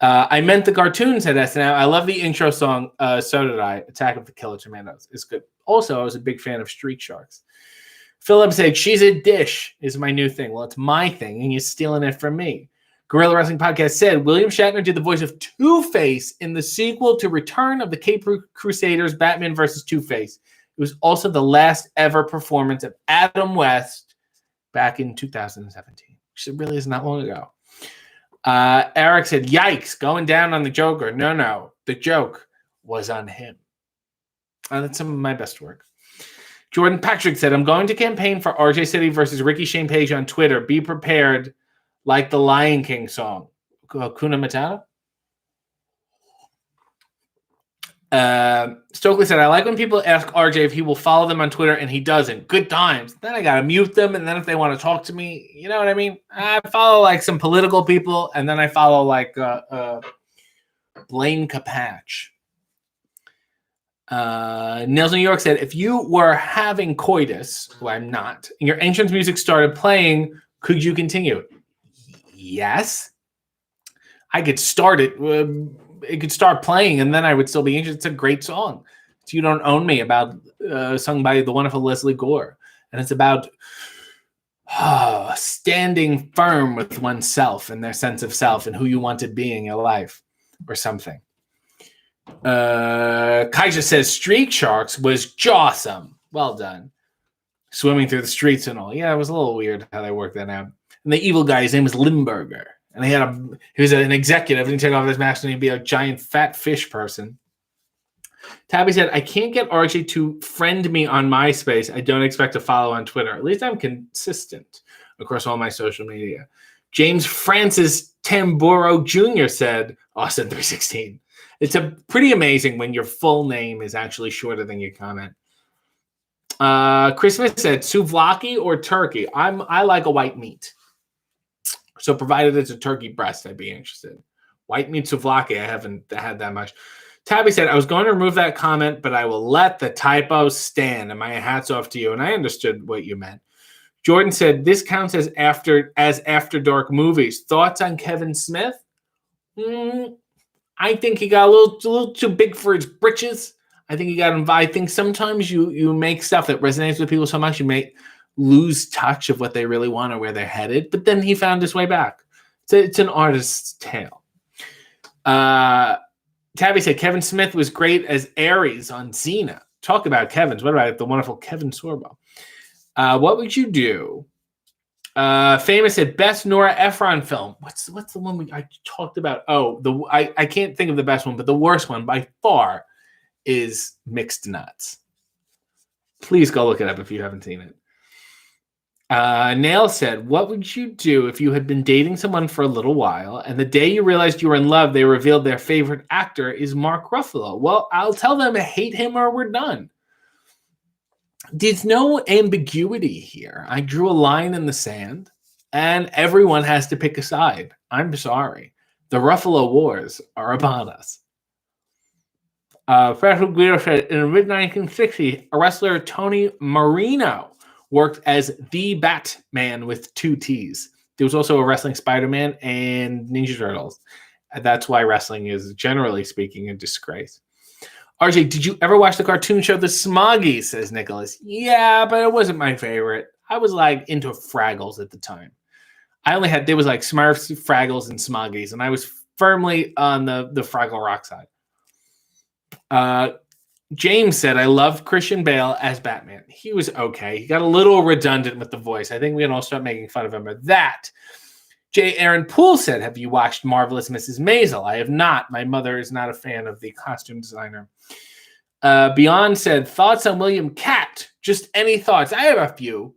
I meant the cartoon, said SNL. I love the intro song. So did I. Attack of the Killer Tomatoes is good. Also, I was a big fan of Street Sharks. Philip said, she's a dish is my new thing. Well, it's my thing, and you're stealing it from me. Gorilla Wrestling Podcast said, William Shatner did the voice of Two-Face in the sequel to Return of the Caped Crusaders, Batman vs. Two-Face. It was also the last ever performance of Adam West back in 2017, which really is not long ago. Eric said, yikes, going down on the Joker. No, the joke was on him. That's some of my best work. Jordan Patrick said, I'm going to campaign for RJ City versus Ricky Shane Page on Twitter. Be prepared like the Lion King song. Kuna Matata? Stokely said, I like when people ask RJ if he will follow them on Twitter and he doesn't. Good times. Then I got to mute them. And then if they want to talk to me, you know what I mean? I follow like some political people and then I follow like Blaine Capatch. Nils New York said, if you were having coitus, who I'm not, and your entrance music started playing, could you continue? Yes. I could start it. It could start playing, and then I would still be interested. It's a great song. It's You Don't Own Me, about sung by the wonderful Leslie Gore. And it's about standing firm with oneself and their sense of self and who you want to be in your life or something. Kaija says Street Sharks was jawsome. Well done. Swimming through the streets and all. Yeah, it was a little weird how they worked that out. And the evil guy, his name was Limburger. And he was an executive, and he took off his mask and he'd be a giant fat fish person. Tabby said, I can't get RJ to friend me on MySpace. I don't expect to follow on Twitter. At least I'm consistent across all my social media. James Francis Tamburo Jr. said, Austin 316. It's pretty amazing when your full name is actually shorter than your comment. Chris Smith said, souvlaki or turkey? I like a white meat. So provided it's a turkey breast, I'd be interested. White meat souvlaki, I haven't had that much. Tabby said, I was going to remove that comment, but I will let the typo stand. And my hat's off to you. And I understood what you meant. Jordan said, this counts as after dark movies. Thoughts on Kevin Smith? I think he got a little too big for his britches. I think he got invited. I think sometimes you make stuff that resonates with people so much, you make lose touch of what they really want or where they're headed. But then he found his way back. It's an artist's tale. Tabby said Kevin Smith was great as Ares on Xena. Talk about Kevin's. What about the wonderful Kevin Sorbo? What would you do? Famous said best Nora Ephron film. What's the one I talked about? Oh, I can't think of the best one, but the worst one by far is Mixed Nuts. Please go look it up if you haven't seen it. Nail said, what would you do if you had been dating someone for a little while and the day you realized you were in love, they revealed their favorite actor is Mark Ruffalo? Well, I'll tell them to hate him or we're done. There's no ambiguity here. I drew a line in the sand and everyone has to pick a side. I'm sorry. The Ruffalo wars are upon us. Fresco Guido said, in the mid-1960s, a wrestler, Tony Marino, worked as the Batman with 2 T's. There was also a wrestling Spider-Man and Ninja Turtles. That's why wrestling is, generally speaking, a disgrace. RJ, did you ever watch the cartoon show The Smoggies, says Nicholas. Yeah, but it wasn't my favorite. I was like into Fraggles at the time. There was like Smurfs, Fraggles, and Smoggies, and I was firmly on the Fraggle Rock side. James said, I loved Christian Bale as Batman. He was okay. He got a little redundant with the voice. I think we can all start making fun of him for that. J. Aaron Poole said, have you watched Marvelous Mrs. Maisel? I have not. My mother is not a fan of the costume designer. Beyond said, thoughts on William Catt? Just any thoughts? I have a few.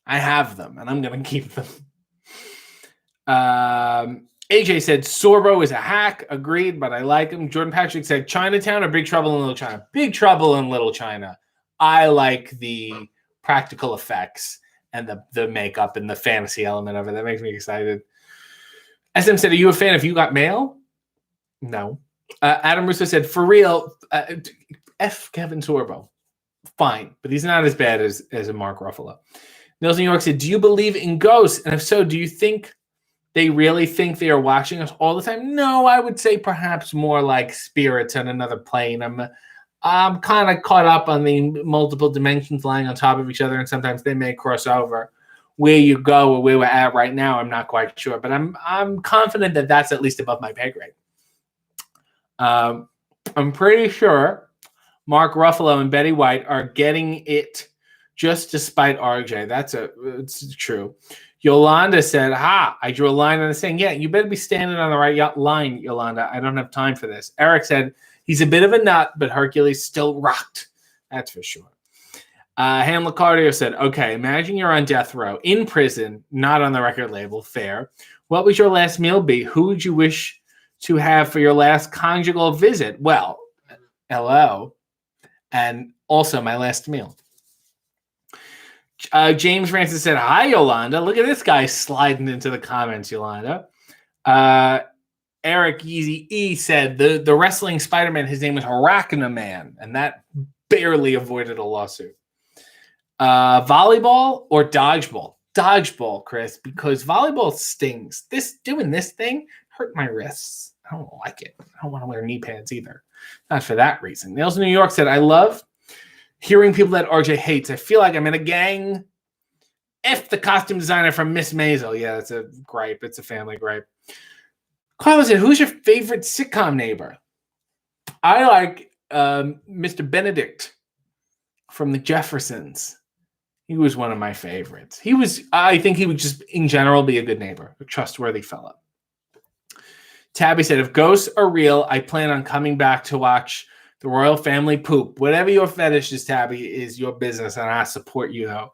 I have them, and I'm going to keep them. AJ said, Sorbo is a hack. Agreed, but I like him. Jordan Patrick said, Chinatown or Big Trouble in Little China? Big Trouble in Little China. I like the practical effects and the makeup and the fantasy element of it. That makes me excited. SM said, are you a fan of You Got Mail? No. Adam Russo said, for real, F Kevin Sorbo. Fine, but he's not as bad as a Mark Ruffalo. Nils New York said, do you believe in ghosts? And if so, do you think they really think they are watching us all the time? No, I would say perhaps more like spirits on another plane. I'm kind of caught up on the multiple dimensions lying on top of each other, and sometimes they may cross over. Where you go or where we're at right now, I'm not quite sure, but I'm confident that that's at least above my pay grade. I'm pretty sure Mark Ruffalo and Betty White are getting it just despite RJ. It's true. Yolanda said, I drew a line on the saying, yeah, you better be standing on the right line, Yolanda. I don't have time for this. Eric said, he's a bit of a nut, but Hercules still rocked. That's for sure. Hamlet Cardio said, okay, imagine you're on death row, in prison, not on the record label, fair. What would your last meal be? Who would you wish to have for your last conjugal visit? Well, hello, and also my last meal. James Francis said, hi, Yolanda. Look at this guy sliding into the comments, Yolanda. Eric Yeezy E said, the wrestling Spider-Man, his name was Arachnaman, and that barely avoided a lawsuit. Volleyball or dodgeball? Dodgeball, Chris, because volleyball stings. Doing this thing hurt my wrists. I don't like it. I don't want to wear knee pads either. Not for that reason. Nails New York said, I love hearing people that RJ hates. I feel like I'm in a gang. F the costume designer from Miss Maisel. Yeah, it's a gripe. It's a family gripe. Carlos said, who's your favorite sitcom neighbor? I like Mr. Benedict from the Jeffersons. He was one of my favorites. I think he would just, in general, be a good neighbor, a trustworthy fellow. Tabby said, if ghosts are real, I plan on coming back to watch the royal family poop. Whatever your fetish is, Tabby, is your business, and I support you, though.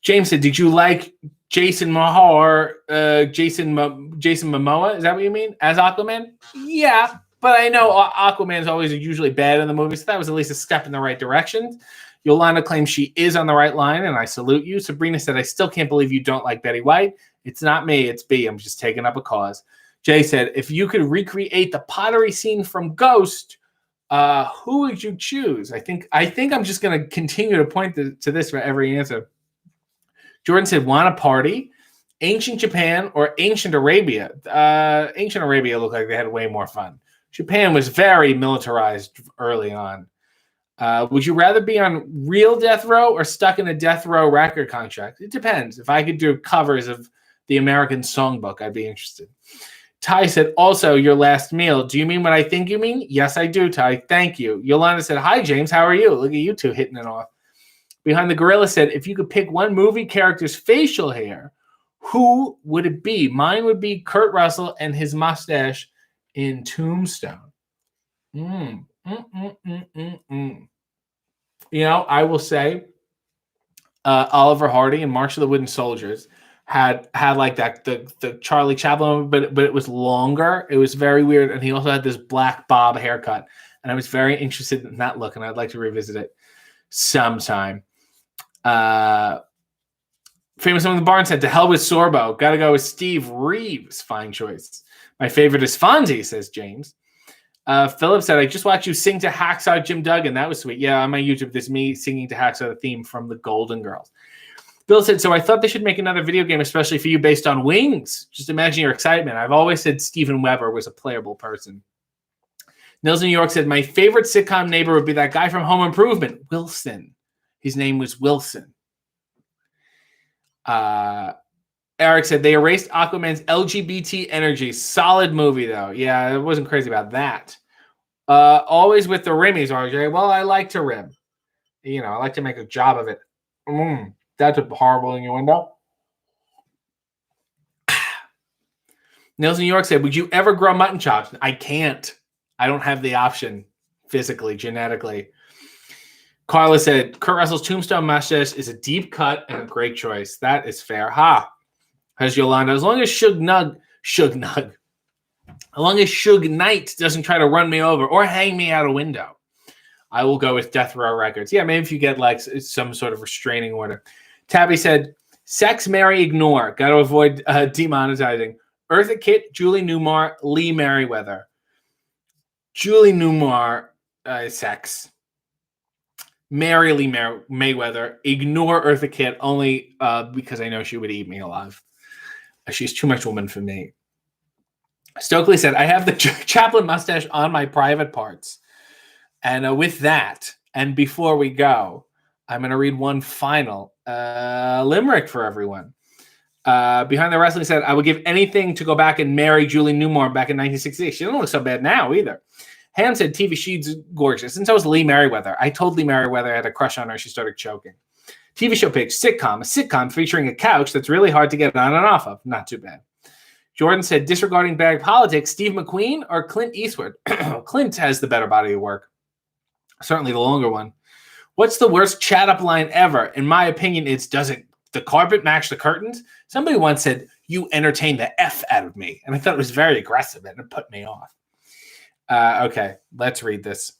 James said, did you like Jason Momoa? Jason Momoa? Is that what you mean? As Aquaman? Yeah, but I know Aquaman's always usually bad in the movies, so that was at least a step in the right direction. Yolanda claims she is on the right line, and I salute you. Sabrina said, I still can't believe you don't like Betty White. It's not me, it's B. I'm just taking up a cause. Jay said, if you could recreate the pottery scene from Ghost, who would you choose? I think I'm just going to continue to point to this for every answer. Jordan said, want a party? Ancient Japan or Ancient Arabia? Ancient Arabia looked like they had way more fun. Japan was very militarized early on. Would you rather be on real death row or stuck in a death row record contract? It depends. If I could do covers of the American Songbook, I'd be interested. Ty said, also, your last meal. Do you mean what I think you mean? Yes, I do, Ty. Thank you. Yolanda said, hi, James. How are you? Look at you two hitting it off. Behind the Gorilla said, if you could pick one movie character's facial hair, who would it be? Mine would be Kurt Russell and his mustache in Tombstone. You know, I will say Oliver Hardy and March of the Wooden Soldiers had like that the Charlie Chaplin, but it was longer. It was very weird, and he also had this black bob haircut, and I was very interested in that look, and I'd like to revisit it sometime. Famous Among the Barn said, to hell with Sorbo. Got to go with Steve Reeves. Fine choice. My favorite is Fonzie, says James. Philip said, I just watched you sing to Hacksaw Jim Duggan. That was sweet. Yeah, on my YouTube, there's me singing to Hacksaw the theme from the Golden Girls. Bill said, so I thought they should make another video game, especially for you, based on Wings. Just imagine your excitement. I've always said Steven Weber was a playable person. Nils New York said, my favorite sitcom neighbor would be that guy from Home Improvement, Wilson. His name was Wilson. Eric said, they erased Aquaman's LGBT energy. Solid movie, though. Yeah, I wasn't crazy about that. Always with the rimmies, RJ. Well, I like to rim. You know, I like to make a job of it. That's a horrible innuendo. Nils New York said, would you ever grow mutton chops? I can't. I don't have the option physically, genetically. Carla said, Kurt Russell's Tombstone mustache is a deep cut and a great choice. That is fair. Ha. Has Yolanda. As long as Suge Knight doesn't try to run me over or hang me out a window, I will go with Death Row Records. Yeah, maybe if you get like some sort of restraining order. Tabby said, sex, marry, ignore. Got to avoid demonetizing. Eartha Kitt, Julie Newmar, Lee Merriweather. Julie Newmar, sex. Marry Lee Mayweather. Ignore Eartha Kitt only because I know she would eat me alive. She's too much woman for me. Stokely said, I have the Chaplin mustache on my private parts. And with that, and before we go, I'm going to read one final limerick for everyone. Behind the Wrestling said, I would give anything to go back and marry Julie Newmar back in 1968. She doesn't look so bad now either. Ham said, TV, she's gorgeous. And so was Lee Merriweather. I told Lee Merriweather I had a crush on her. She started choking. TV show page, sitcom. A sitcom featuring a couch that's really hard to get on and off of. Not too bad. Jordan said, disregarding bag politics, Steve McQueen or Clint Eastwood? Clint has the better body of work. Certainly the longer one. What's the worst chat-up line ever? In my opinion, it's, does the carpet match the curtains? Somebody once said, you entertain the F out of me. And I thought it was very aggressive and it put me off. Okay, let's read this.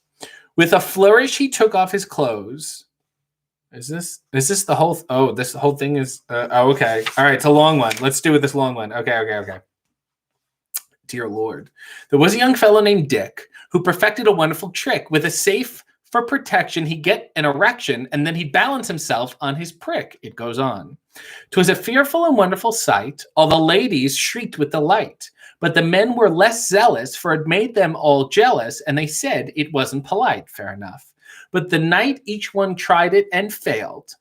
With a flourish, he took off his clothes. Is this the whole? This whole thing is. Okay. All right, it's a long one. Let's do it. This long one. Okay. Dear Lord, there was a young fellow named Dick who perfected a wonderful trick. With a safe for protection, he'd get an erection and then he'd balance himself on his prick. It goes on. 'Twas a fearful and wonderful sight. All the ladies shrieked with delight. But the men were less zealous, for it made them all jealous, and they said it wasn't polite. Fair enough. But the night each one tried it and failed,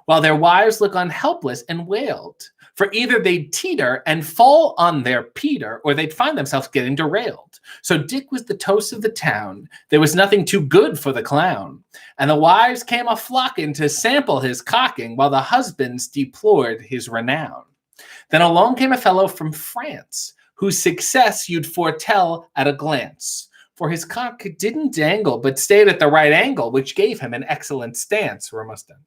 while their wives looked on helpless and wailed. For either they'd teeter and fall on their Peter, or they'd find themselves getting derailed. So Dick was the toast of the town. There was nothing too good for the clown. And the wives came a-flocking to sample his cocking, while the husbands deplored his renown. Then along came a fellow from France, whose success you'd foretell at a glance. For his cock didn't dangle, but stayed at the right angle, which gave him an excellent stance. We're almost done.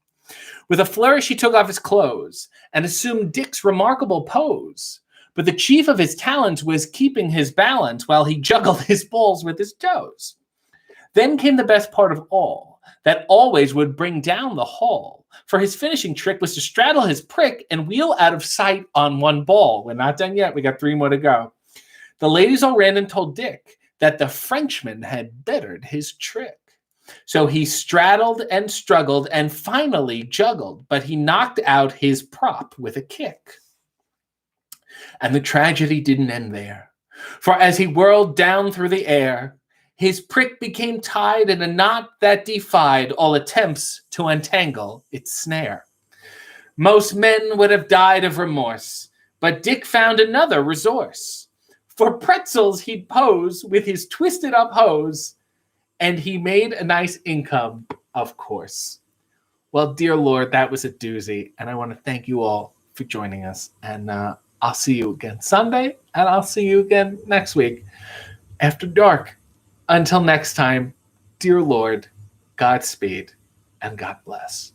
With a flourish, he took off his clothes and assumed Dick's remarkable pose. But the chief of his talents was keeping his balance while he juggled his balls with his toes. Then came the best part of all, that always would bring down the hall. For his finishing trick was to straddle his prick and wheel out of sight on one ball. We're not done yet. We got 3 more to go. The ladies all ran and told Dick that the Frenchman had bettered his trick. So he straddled and struggled and finally juggled, but he knocked out his prop with a kick. And the tragedy didn't end there. For as he whirled down through the air, His prick became tied in a knot that defied all attempts to untangle its snare. Most men would have died of remorse, but Dick found another resource. For pretzels he'd pose with his twisted up hose, and he made a nice income, of course. Well, dear Lord, that was a doozy, and I want to thank you all for joining us. And I'll see you again Sunday, and I'll see you again next week after dark. Until next time, dear Lord, Godspeed, and God bless.